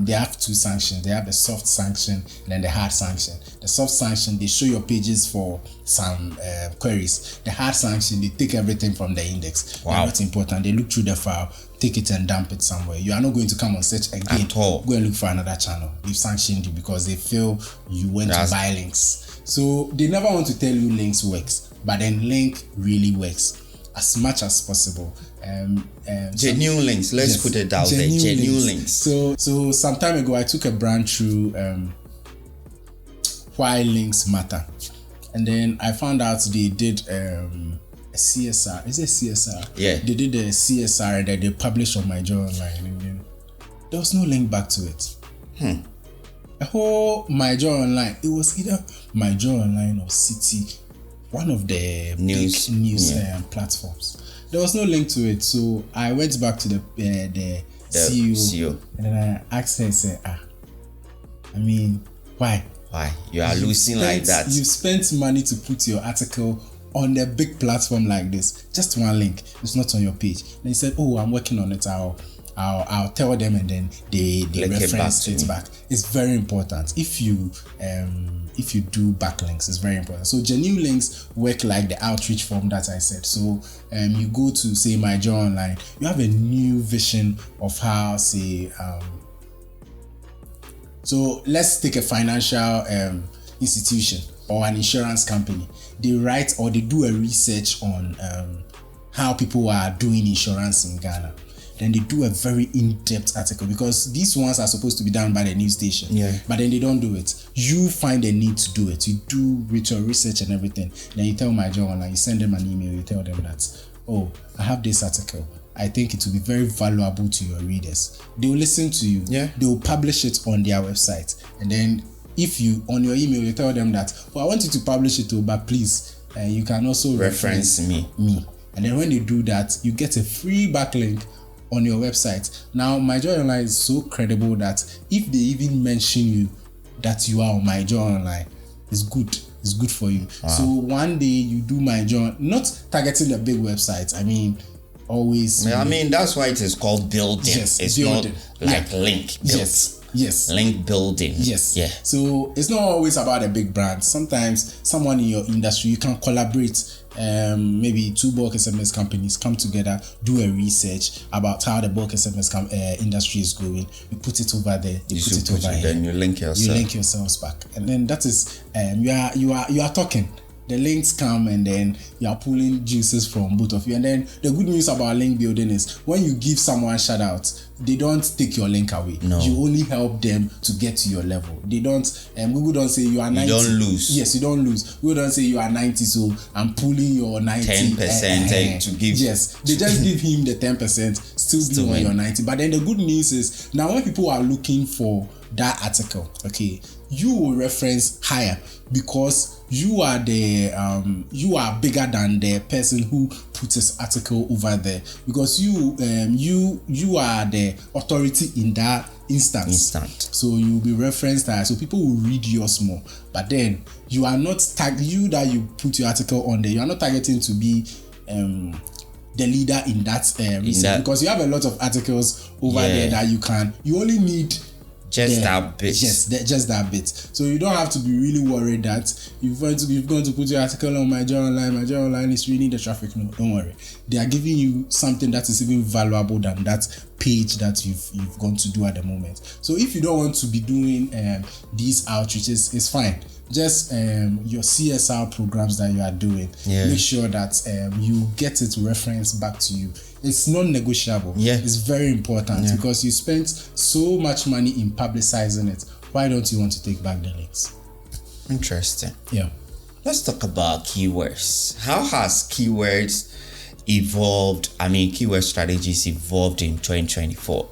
They have two sanctions. They have the soft sanction and then the hard sanction. The soft sanction, they show your pages for some queries. The hard sanction, they take everything from the index. Wow. They're not important. They look through the file, take it and dump it somewhere. You are not going to come on search again. At all. Go and look for another channel. They've sanctioned you because they feel you went to buy links. So they never want to tell you links works, but then link really works as much as possible. Genuine links. Let's put it out there. Genuine links. So some time ago, I took a brand through why links matter, and then I found out they did a CSR. Is it CSR? Yeah. They did a CSR that they published on MyJoyOnline, and there was no link back to it. The whole MyJoyOnline, it was either MyJoyOnline or City, one of the news platforms. There was no link to it, so I went back to the CEO, and then I asked her, I said, I mean, why? Why? You are losing like that. You spent money to put your article on a big platform like this. Just one link. It's not on your page. And he said, I'm working on it. I'll tell them, and then they reference it back. It's very important. If you do backlinks, it's very important. So genuine links work like the outreach form that I said. So you go to, say, MyJoyOnline, you have a new vision of how, say, so let's take a financial institution or an insurance company. They write or they do a research on how people are doing insurance in Ghana. Then they do a very in-depth article, because these ones are supposed to be done by the news station. But then they don't do it. You find a need to do it. You do your research and everything. Then you tell MyJoyOnline, you send them an email, you tell them that, I have this article. I think it will be very valuable to your readers. They will listen to you. They will publish it on their website. And then if you, on your email, you tell them that, I want you to publish it too, but please, you can also reference me. And then when you do that, you get a free backlink on your website. Now, MyJoyOnline is so credible that if they even mention you that you are on My Joy Online, it's good. It's good for you. So one day you do My Joy, not targeting the big websites. I mean, always. I mean, that's why it is called building. Yes, it's building. not like link. Built. Yes. Link building. Yes. Yeah. So it's not always about a big brand. Sometimes someone in your industry, you can collaborate. Maybe 2 bulk SMS companies come together, do a research about how the bulk SMS industry is going. You put it over there. They put it over here. Then you link yourself. You link yourselves back, and then that is you are talking. The links come, and then you are pulling juices from both of you. And then the good news about link building is when you give someone a shout out, they don't take your link away. No. You only help them to get to your level. They don't. Google don't say you are 90. You don't lose. Yes, you don't lose. Google don't say you are 90, so I'm pulling your 90. 10% to give. Yes, they just give him the 10%, still be on your 90. But then the good news is now when people are looking for that article, okay, you will reference higher because you are you are bigger than the person who put this article over there, because you are the authority in that instance. So you will be referenced as, so people will read yours more. But then you are not you that you put your article on there, you are not targeting to be the leader in that research, because you have a lot of articles over there that you only need that bit. Yes, just that bit. So you don't have to be really worried that you're going to put your article on My Joy Online. My Joy Online is reading the traffic. No, don't worry. They are giving you something that is even valuable than that page that you've gone to do at the moment. So if you don't want to be doing these outreaches, it's fine. Just your CSR programs that you are doing, make sure that you get it referenced back to you. It's non-negotiable. It's very important because you spent so much money in publicizing it. Why don't you want to take back the links? Interesting. Yeah. Let's talk about keywords. How has keywords evolved? I mean, keyword strategies evolved in 2024.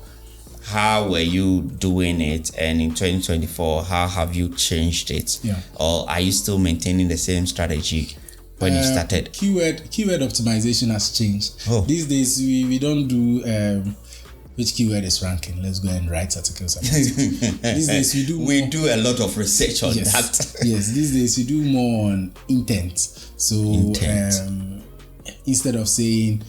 How were you doing it? And in 2024, how have you changed it? Or are you still maintaining the same strategy when you started? Keyword optimization has changed. These days, we don't do which keyword is ranking. Let's go and write articles about it. These days, we do a lot of research on that. Yes, these days we do more on intent. So instead of saying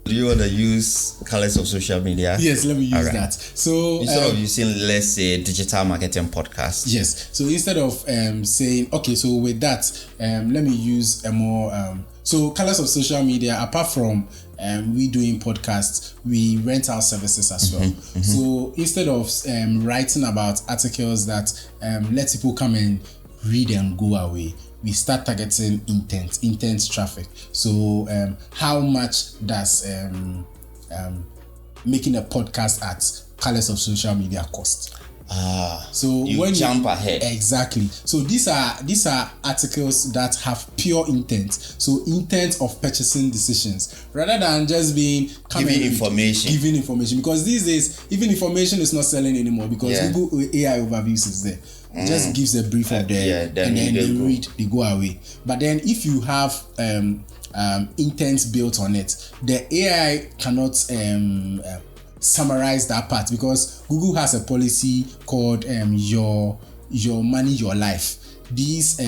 do you want to use colors of social media? Yes, let me use that. So instead of using, let's say, digital marketing podcast. Yes. So instead of saying, okay, so with that, let me use a more so colors of social media. Apart from we doing podcasts, we rent our services as well. So instead of writing about articles that let people come and read and go away, we start targeting intent traffic. So how much does making a podcast at colors of social media cost? So you when jump ahead. Exactly. So these are articles that have pure intent. So intent of purchasing decisions rather than just being giving information. Because these days even information is not selling anymore because Google AI overviews is there. Just gives a brief of them and then they read, they go away. But then if you have intent built on it, the AI cannot summarize that part because Google has a policy called your money, your life. These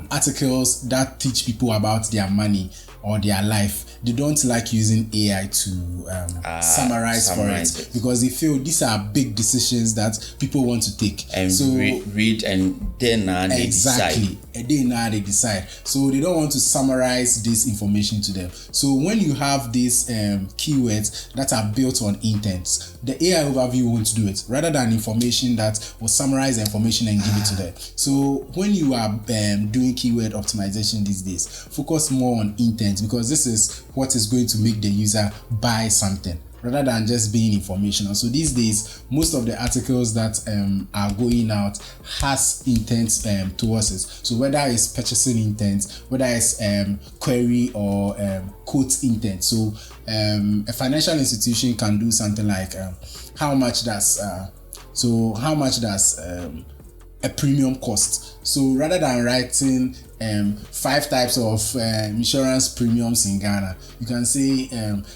articles that teach people about their money or their life, they don't like using AI to summarize for it because they feel these are big decisions that people want to take. And so read and then they decide. And then they decide. So they don't want to summarize this information to them. So when you have these keywords that are built on intents, the AI overview won't do it. Rather than information that will summarize the information and give it to them. So when you are doing keyword optimization these days, focus more on intent because this is what is going to make the user buy something rather than just being informational. So these days, most of the articles that are going out has intent towards it. So whether it's purchasing intent, whether it's query or quote intent. So a financial institution can do something like how much does a premium cost? So rather than writing 5 types of insurance premiums in Ghana, you can say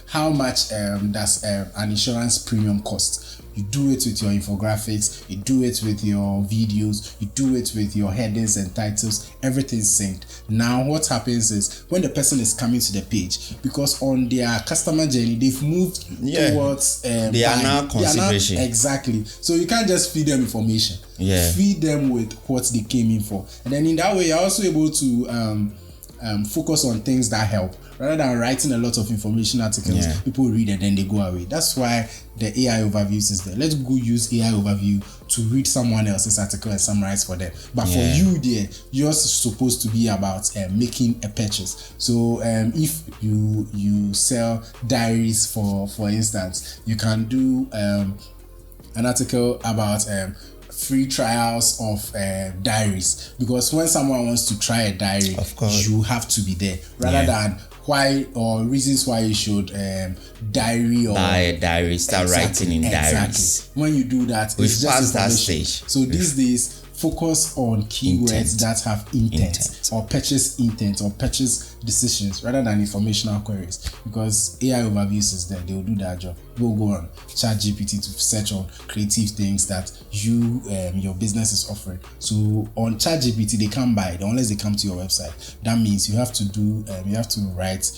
how much does an insurance premium cost. You do it with your infographics, you do it with your videos, you do it with your headings and titles, everything's synced. Now what happens is when the person is coming to the page, because on their customer journey they've moved towards they are now consideration. Exactly. So you can't just feed them information. Feed them with what they came in for. And then in that way you're also able to focus on things that help rather than writing a lot of information articles. People read and then they go away. That's why the AI overviews is there. Let's go use AI overview to read someone else's article and summarize for them. But for you there, yours is supposed to be about making a purchase. So if you sell diaries for instance, you can do an article about free trials of diaries, because when someone wants to try a diary, of course, you have to be there rather than why or reasons why you should diary or buy a diary, start writing in diaries. When you do that, it's just that stage. So these days, focus on keywords that have intent or purchase intent or purchase decisions rather than informational queries, because AI overviews is there. They will do that job. Go on ChatGPT to search on creative things that your business is offering. So on ChatGPT they can't buy it unless they come to your website. That means you have to write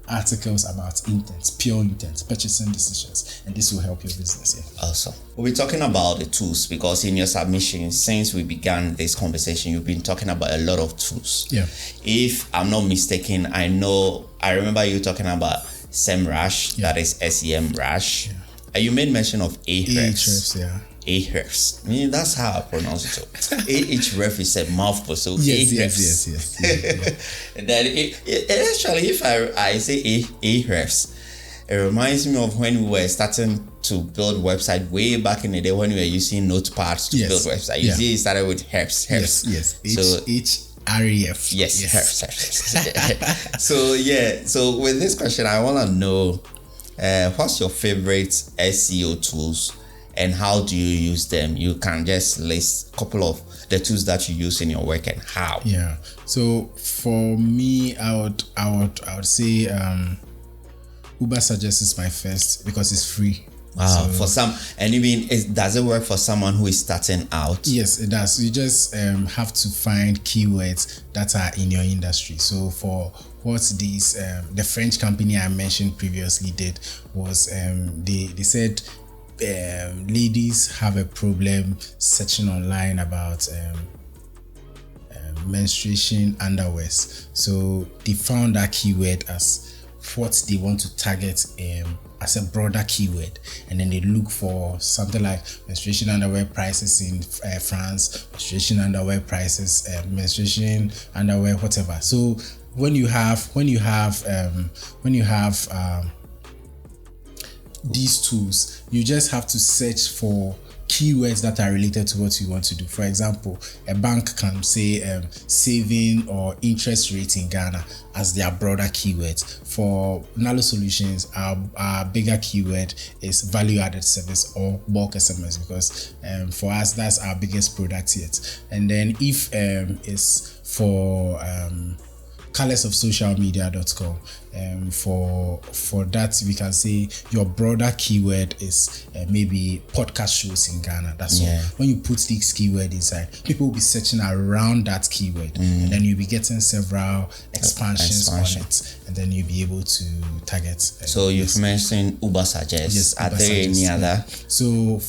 articles about intent, pure intent, purchasing decisions, and this will help your business. Awesome. We'll be talking about the tools, because in your submission, since we began this conversation, you've been talking about a lot of tools. If I'm not mistaken, I remember you talking about SEMrush, that is SEMrush. You made mention of Ahrefs. Ahrefs. I mean, that's how I pronounce it. Ahrefs is a mouthful, so yes. And then actually, if I say Ahrefs, it reminds me of when we were starting to build website way back in the day when we were using notepads to build website. You see, it started with Herfs. So H-R-E-F. Herfs. So with this question, I want to know what's your favorite SEO tools and how do you use them? You can just list a couple of the tools that you use in your work and how. So for me, I would say Ubersuggest is my first because it's free. Wow. For some, and even does it work for someone who is starting out? Yes, it does. You just have to find keywords that are in your industry. So for what these the French company I mentioned previously did was they said ladies have a problem searching online about menstruation underwears. So they found that keyword as what they want to target as a broader keyword, and then they look for something like menstruation underwear prices in France, menstruation underwear prices, menstruation underwear whatever. So when you have these tools, you just have to search for keywords that are related to what you want to do. For example, a bank can say saving or interest rate in Ghana as their broader keywords. For Nalo Solutions, our bigger keyword is value added service or bulk SMS, because for us that's our biggest product yet. And then if it's for colorsofsocialmedia.com, for that we can say your broader keyword is maybe podcast shows in Ghana. That's all. When you put this keyword inside, people will be searching around that keyword, and then you'll be getting several expansions on it, and then you'll be able to target. So you've mentioned Ubersuggest. Yes, are there any other? So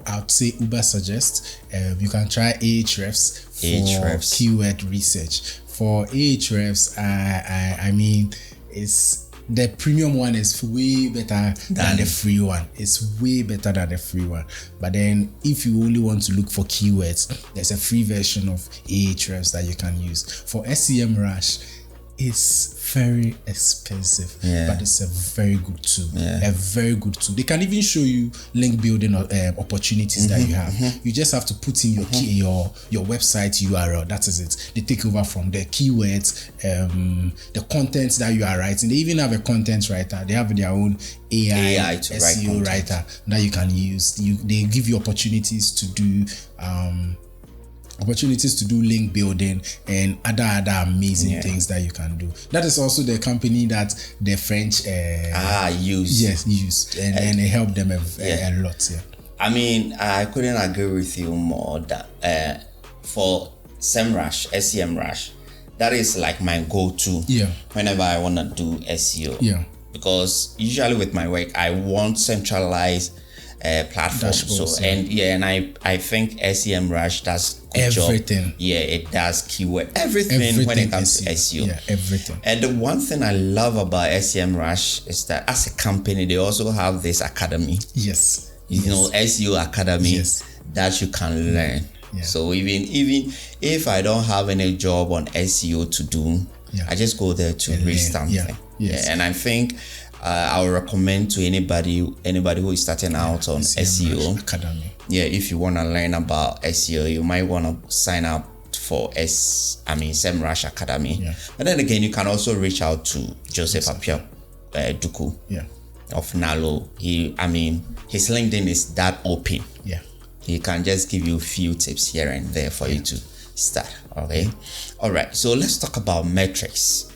I would say Ubersuggest. You can try Ahrefs for keyword research. For Ahrefs, I mean, it's the premium one is way better than the free one. It's way better than the free one. But then, if you only want to look for keywords, there's a free version of Ahrefs that you can use. For SEMrush, it's very expensive, but it's a very good tool. A very good tool. They can even show you link building opportunities that you have. You just have to put in your key, your website URL. That is it. They take over from the keywords, the content that you are writing. They even have a content writer. They have their own AI to SEO writer that you can use. They give you opportunities to do opportunities to do link building and other amazing things that you can do. That is also the company that the French used. Yes, used, and it helped them a lot. Yeah. I mean, I couldn't agree with you more that for SEMrush, that is like my go-to whenever I want to do SEO. Yeah. Because usually with my work, I want centralized platforms. Dashboards, and I think SEMrush does everything. Job. Yeah, it does keyword everything when it comes to SEO. Yeah, everything. And the one thing I love about SEMrush is that as a company, they also have this academy. Yes. You know, SEO academy that you can learn. Yeah. So even if I don't have any job on SEO to do, I just go there to read something. Yeah. And I think I would recommend to anybody who is starting out on SEO academy. Yeah, if you want to learn about SEO, you might want to sign up for SEMrush Academy. Yeah. But then again, you can also reach out to Joseph Appiah, Duku of Nalo. His LinkedIn is that open. Yeah. He can just give you a few tips here and there for you to start. Okay. All right. So let's talk about metrics.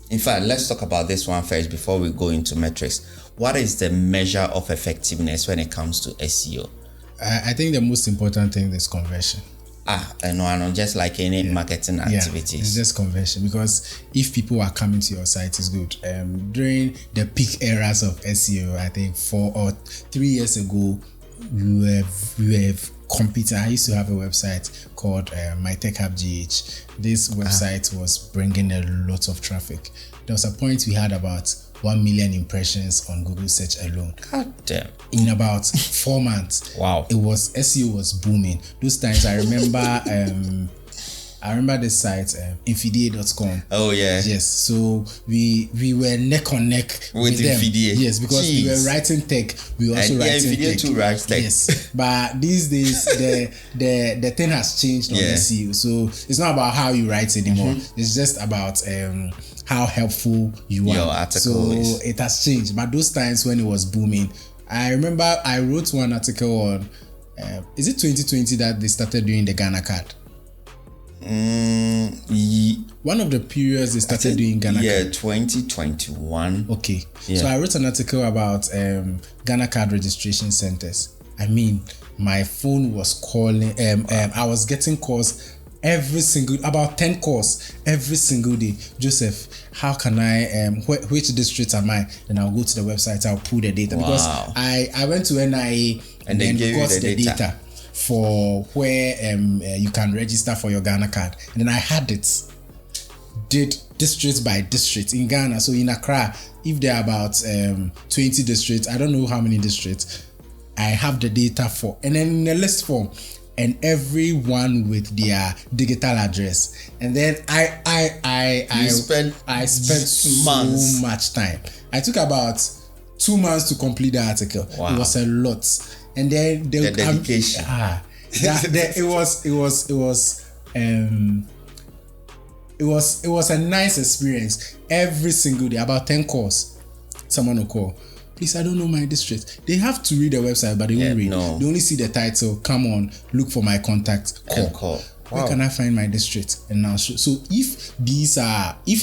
In fact, let's talk about this one first before we go into metrics. What is the measure of effectiveness when it comes to SEO? I think the most important thing is conversion. I know, just like any marketing activities. It's just conversion, because if people are coming to your site, it's good. During the peak eras of SEO, I think 4 or 3 years ago, we have competing. I used to have a website called My Tech Hub GH. This website was bringing a lot of traffic. There was a point we had about 1 million impressions on Google search alone. God damn. In about 4 months. Wow. SEO was booming. Those times I remember this site, infidie.com. Oh yeah. Yes. So we were neck on neck with them. Infidie. Yes, because we were writing tech. We were also writing Infidie tech. too writes tech. Yes. But these days the thing has changed on SEO. So it's not about how you write anymore. It's just about how helpful you are. Your article is. It has changed. But those times when it was booming, I remember I wrote one article on is it 2020 that they started doing the Ghana card? One of the periods they started doing Ghana card. Yeah, 2021. Okay. Yeah. So I wrote an article about Ghana card registration centers. I mean, my phone was calling. I was getting calls about 10 calls every single day. Joseph, how can I which district am I? Then I'll go to the website, I'll pull the data. Because I went to NIA and then got the data for where you can register for your Ghana card. And then I had it. Did district by district in Ghana. So in Accra, if there are about 20 districts, I don't know how many districts, I have the data for. And then in a list form, and everyone with their digital address. And then I spent so much time. I took about 2 months to complete the article. Wow. It was a lot. And then the dedication. It was a nice experience. Every single day, about 10 calls, someone will call. Please, I don't know my district. They have to read the website, but they won't read. No. They only see the title. Come on, look for my contact. Call. Wow. Where can I find my district? And now, so if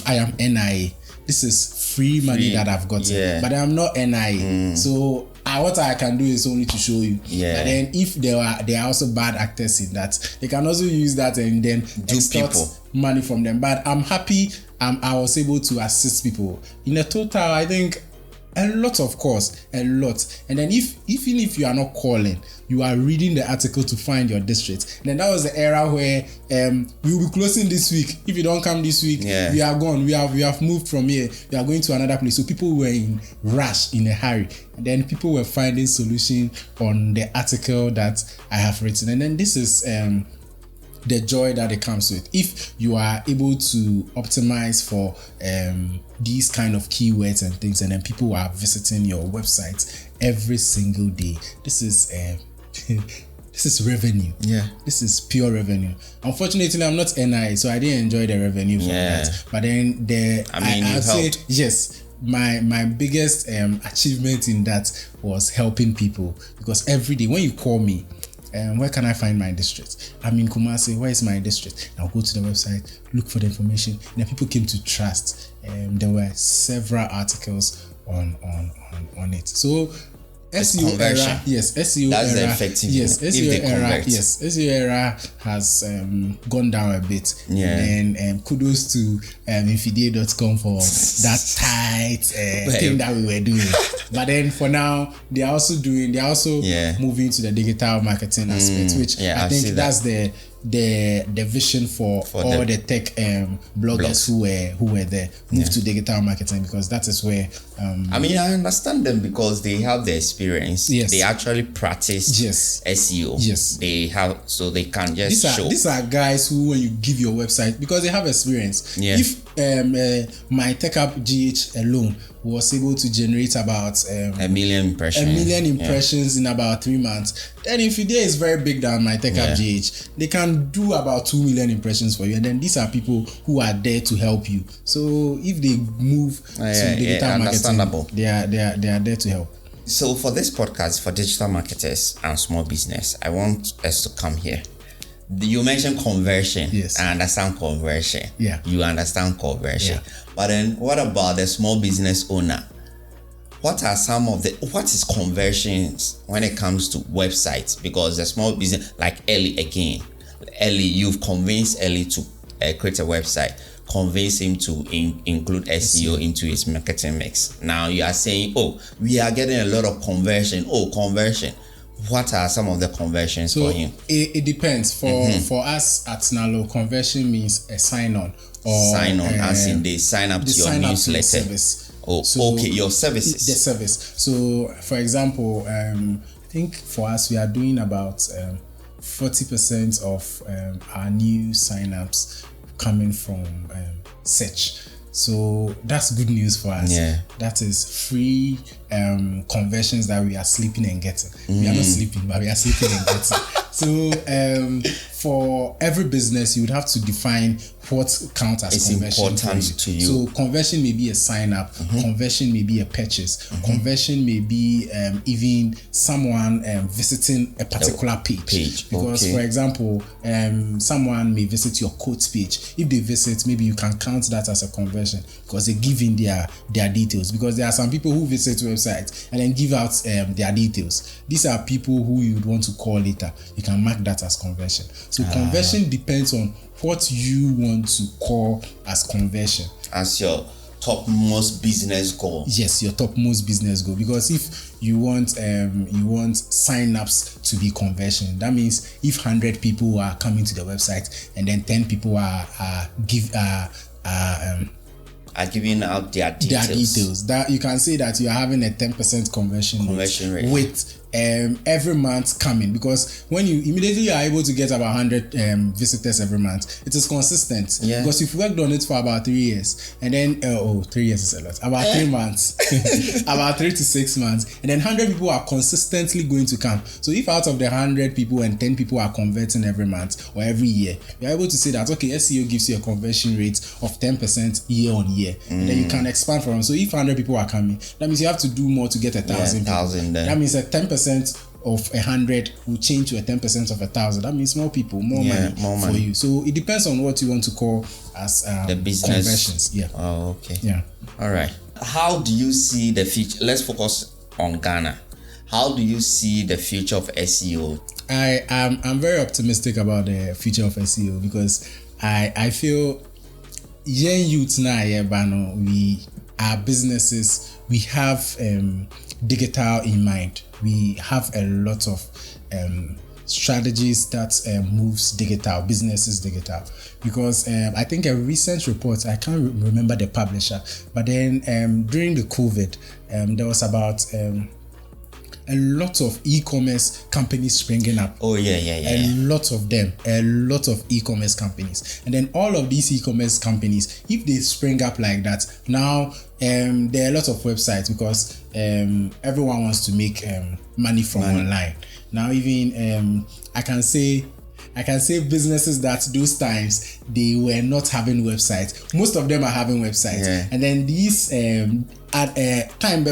I am NIA, this is free money that I've gotten. Yeah. But I'm not NIA. So what I can do is only to show you. Yeah. And then if there are also bad actors in that, they can also use that and then extort money from them. But I'm happy I was able to assist people. In a total, I think a lot of calls, a lot. And then even if you are not calling, you are reading the article to find your district. And then that was the era where we will be closing this week. If you don't come this week, we are gone. We have moved from here. We are going to another place. So people were in rush, in a hurry. And then people were finding solution on the article that I have written. And then this is the joy that it comes with. If you are able to optimize for these kind of keywords and things, and then people are visiting your website every single day, this is this is revenue. Yeah, this is pure revenue. Unfortunately, I'm not NI, so I didn't enjoy the revenue from that. But then I'd say yes. My biggest achievement in that was helping people, because every day when you call me, where can I find my district? I'm in Kumasi, where is my district? I'll go to the website, look for the information. And then people came to trust. There were several articles on it. So SEO era, yes, SEO that's era, the effective. yes, SEO era, yes, SEO era has gone down a bit. Yeah. And kudos to infidel.com for that tight thing that we were doing. But then for now, they're also moving to the digital marketing aspect, which I think that's the vision for all the tech bloggers who were there, move to digital marketing, because that is where I mean, I understand them because they have the experience. Yes. They actually practice SEO. Yes. They have, so they can just show. These are guys who, when you give your website, because they have experience. Yeah. If my TechUp GH alone was able to generate about 1 million impressions, in about 3 months, then Infidel is very big than my TechUp GH. They can do about 2 million impressions for you, and then these are people who are there to help you. So if they move to digital marketing, they are there to help. So for this podcast for digital marketers and small business, I want us to come here. You mentioned conversion. Yes. I understand conversion. Yeah. You understand conversion. Yeah. But then what about the small business owner? What is conversions when it comes to websites? Because the small business, like Ellie, you've convinced Ellie to create a website, convince him to include SEO into his marketing mix. Now you are saying, we are getting a lot of conversion. Conversion. What are some of the conversions for him? It depends. For us at Nalo, conversion means a sign-on. As in they sign up to your newsletter. Service. Your services. The service. So, for example, I think for us, we are doing about 40% of our new sign-ups coming from search. So that's good news for us. Yeah. That is free conversions that we are sleeping and getting. We are not sleeping, but we are sleeping and getting. So for every business, you would have to define what counts as conversion important to you. So conversion may be a sign up, conversion may be a purchase, conversion may be even someone visiting a particular page. Because for example, someone may visit your quotes page. If they visit, maybe you can count that as a conversion because they give in their details. Because there are some people who visit websites and then give out their details. These are people who you would want to call later. You can mark that as conversion. So conversion depends on what you want to call as conversion. As your topmost business goal. Yes, your topmost business goal. Because if you want sign-ups to be conversion, that means if 100 people are coming to the website and then 10 people are giving out their details. That you can say that you are having a 10% conversion rate with every month coming, because when you immediately are able to get about 100 visitors every month, it is consistent. Yeah. Because you've worked on it for about 3 years, and then 3 years is a lot. About 3 months, about 3 to 6 months, and then 100 people are consistently going to come. So if out of the 100 people and 10 people are converting every month or every year, you're able to say that SEO gives you a conversion rate of 10% year on year, and then you can expand from. So if 100 people are coming, that means you have to do more to get 1,000. That means a 10% of 100 will change to a 10% of 1,000. That means more people, more money for you. So it depends on what you want to call as the business conversions. Yeah. Oh, okay. Yeah. All right. How do you see the future? Let's focus on Ghana. How do you see the future of SEO? I'm very optimistic about the future of SEO because I feel young youth now, our businesses, we have digital in mind. We have a lot of strategies that moves digital, businesses digital. Because I think a recent report, I can't remember the publisher, but then during the COVID, there was about a lot of e-commerce companies springing up. A lot of them, a lot of e-commerce companies. And then all of these e-commerce companies, if they spring up like that, now there are a lot of websites because everyone wants to make money from online. Now even I can say businesses that those times they were not having websites. Most of them are having websites. And then these at time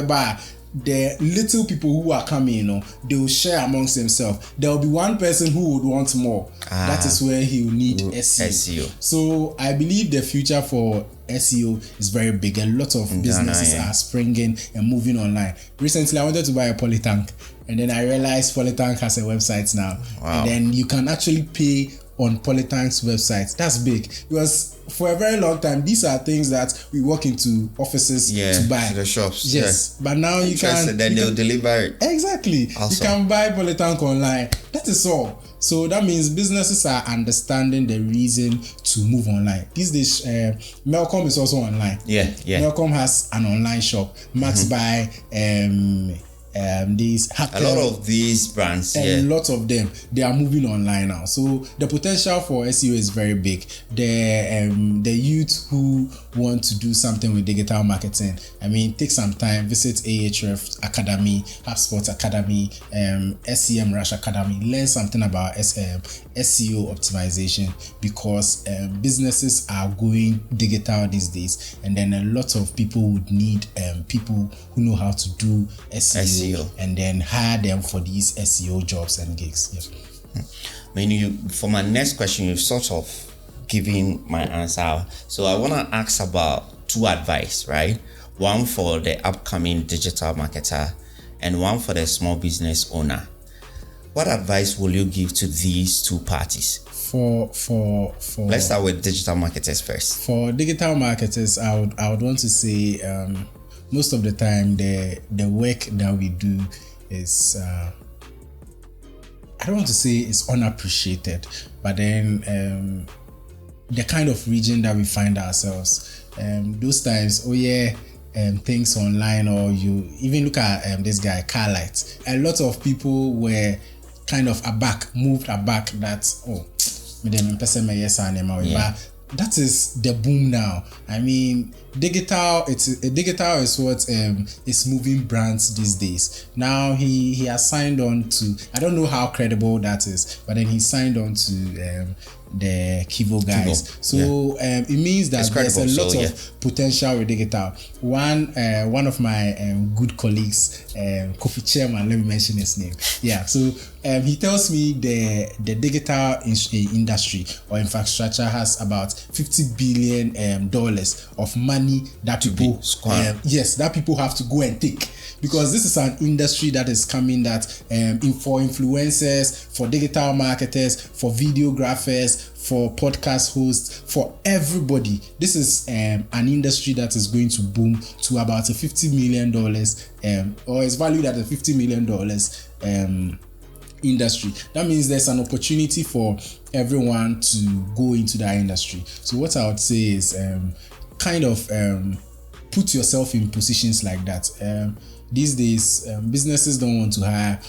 the little people who are coming, they will share amongst themselves. There will be one person who would want more. That is where he will need SEO. So I believe the future for SEO is very big. A lot of businesses are springing and moving online. Recently, I wanted to buy a polytank, and then I realized Polytank has a website now. And then you can actually pay on Polytank's website. That's big, because for a very long time these are things that we walk into offices to buy, to the shops. Yes, but now you can. Then they'll deliver it. Exactly. Awesome. You can buy Polytank online. That is all. So that means businesses are understanding the reason to move online. These days, Melcom is also online. Melcom has an online shop. Max by these a lot of these brands, a lot of them, they are moving online now. So the potential for SEO is very big. The youth who want to do something with digital marketing, I mean, take some time, visit Ahref Academy, HubSpot Academy, SEM Rush Academy, learn something about SEO optimization, because businesses are going digital these days, and then a lot of people would need people who know how to do SEO. And then hire them for these SEO jobs and gigs. I mean, for my next question, you've sort of given my answer. So I want to ask about two advice, right? One for the upcoming digital marketer and one for the small business owner. What advice will you give to these two parties? For Let's start with digital marketers first. For digital marketers, I would want to say most of the time the work that we do is I don't want to say it's unappreciated, but then the kind of region that we find ourselves, those times, things online, or you even look at this guy Carlight, a lot of people were kind of moved aback that that is the boom now. I mean, digital is what is moving brands these days. Now he has signed on to, I don't know how credible that is, but then he signed on to the Kivo guys. So it means that there's a lot of potential with digital. One of my good colleagues, Kofi Chairman, let me mention his name. So he tells me the digital industry or infrastructure has about $50 billion of money that people that people have to go and take, because this is an industry that is coming that for influencers, for digital marketers, for videographers, for podcast hosts, for everybody. This is an industry that is going to boom to about a $50 million or is valued at a $50 million industry. That means there's an opportunity for everyone to go into that industry. So what I would say is put yourself in positions like that. These days, businesses don't want to hire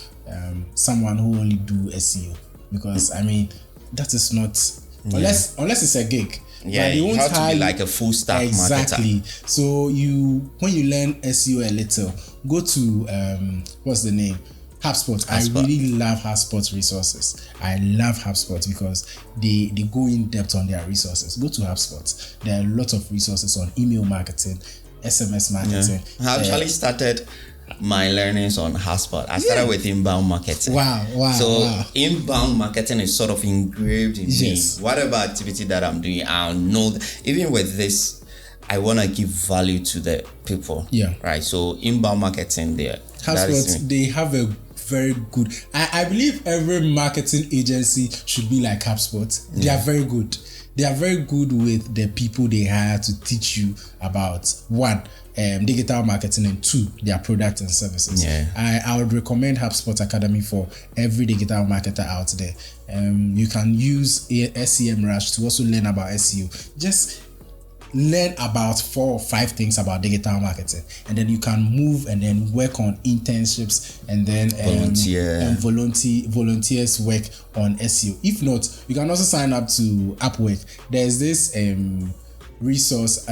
someone who only do SEO, because I mean that is not unless it's a gig. Yeah, you have to be like a full stack marketer. So when you learn SEO a little, go to what's the name? HubSpot. I really love HubSpot resources. I love HubSpot because they go in depth on their resources. Go to HubSpot. There are a lot of resources on email marketing, SMS marketing. I actually started my learnings on HubSpot. I started with inbound marketing. Wow. Inbound marketing is sort of engraved in me. Whatever activity that I'm doing, I'll know even with this, I want to give value to the people. Right. So inbound marketing there. HubSpot, they have a very good. I believe every marketing agency should be like HubSpot. They are very good. They are very good with the people they hire to teach you about one, digital marketing, and two, their products and services. I would recommend HubSpot Academy for every digital marketer out there. You can use SEM Rush to also learn about SEO. Just learn about 4 or 5 things about digital marketing, and then you can move and then work on internships and then volunteers work on SEO. If not, you can also sign up to Upwork. There's this resource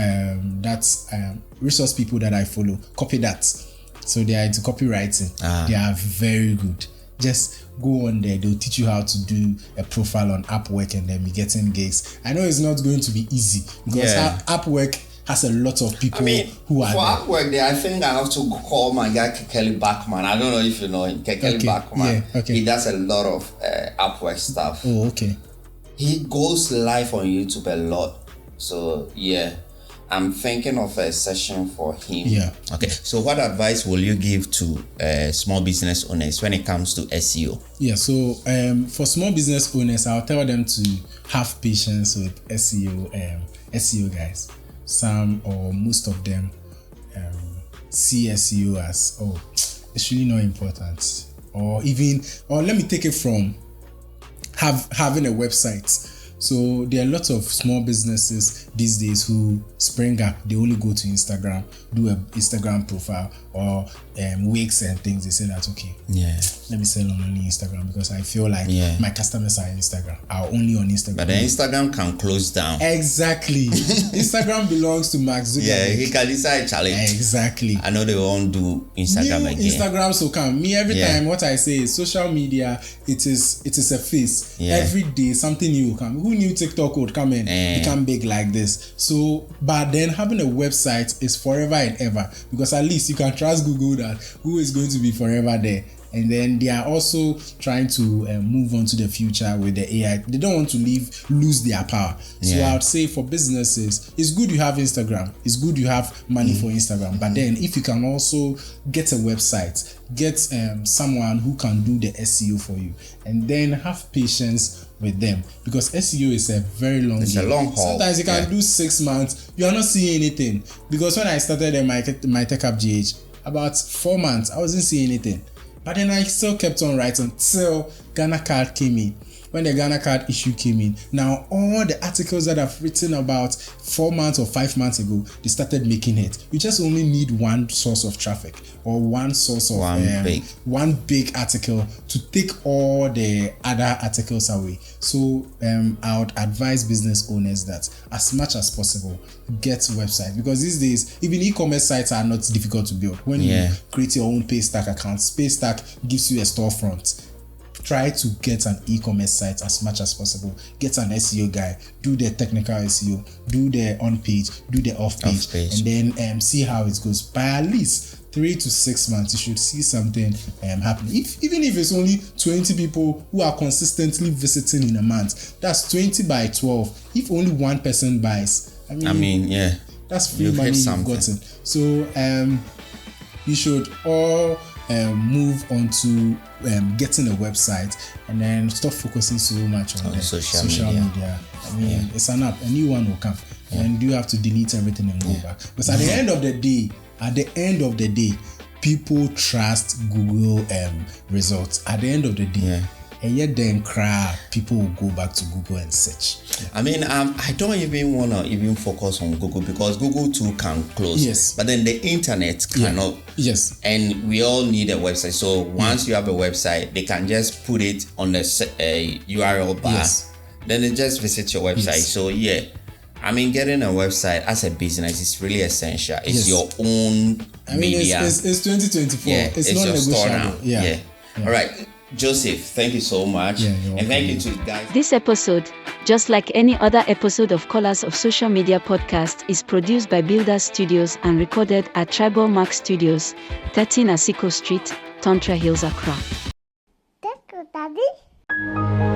resource people that I follow, Copy That. So they are into copywriting. They are very good. Just go on there. They'll teach you how to do a profile on Upwork and then be getting gigs. I know it's not going to be easy because Upwork has a lot of people who are for there. Upwork there, I think I have to call my guy Kelly Backman. I don't know if you know him. Kelly Backman. Yeah, okay. He does a lot of Upwork stuff. Oh, okay. He goes live on YouTube a lot. So yeah, I'm thinking of a session for him. Yeah. Okay. So what advice will you give to small business owners when it comes to SEO? Yeah. So for small business owners, I'll tell them to have patience with SEO guys. Some or most of them see SEO as it's really not important, or let me take it from having a website. So there are lots of small businesses these days who spring up. They only go to Instagram, do an Instagram profile or Wix and things. They say that, okay, let me sell on only Instagram because I feel like my customers are only on Instagram. But the Instagram can close down. Exactly. Instagram belongs to Mark Zuckerberg. Yeah, he can decide challenge. Exactly. I know they won't do Instagram again. Instagram so come. Every time what I say is social media, it is a phase. Yeah. Every day something new will come. Who knew TikTok would come and become big like this? So, but then having a website is forever and ever, because at least you can trust Google that who is going to be forever there. And then they are also trying to move on to the future with the AI. They don't want to lose their power. So I would say for businesses, it's good you have Instagram. It's good you have money for Instagram. But then if you can also get a website, get someone who can do the SEO for you, and then have patience with them, because SEO is a very long game. A long haul. Sometimes you can do 6 months, you are not seeing anything. Because when I started my Tech Up GH, about 4 months, I wasn't seeing anything. But then I still kept on writing till Ghana Card came in. When the Ghana Card issue came in, now all the articles that I've written about 4 months or 5 months ago, they started making it. You just only need one source of traffic or one source of one big article to take all the other articles away. So I would advise business owners that as much as possible, get a website, because these days even e-commerce sites are not difficult to build. When you create your own Paystack account, Paystack gives you a storefront. Try to get an e-commerce site as much as possible. Get an SEO guy, do the technical SEO, do the on-page, do the off-page, and then see how it goes. By at least 3 to 6 months, you should see something happening. Even if it's only 20 people who are consistently visiting in a month, that's 20 by 12. If only one person buys, that's free money you've gotten. So you should all move on to getting a website, and then stop focusing so much on the social media. It's an app, a new one will come, and you have to delete everything and go back. Because at the end of the day, people trust Google results. At the end of the day. And yet then people will go back to Google and search. I don't even want to even focus on Google, because Google too can close. Yes. But then the internet cannot. Yes. And we all need a website. So once you have a website, they can just put it on the URL bar. Yes. Then they just visit your website. Yes. So getting a website as a business is really essential. It's your own media. It's 2024. It's not your store now. Yeah. All right. Joseph, thank you so much. And thank you to guys. This episode, just like any other episode of Callers of Social Media podcast, is produced by Builders Studios and recorded at Tribal Mark Studios, 13 Asiko Street, Tantra Hills, Accra. That's good, Daddy.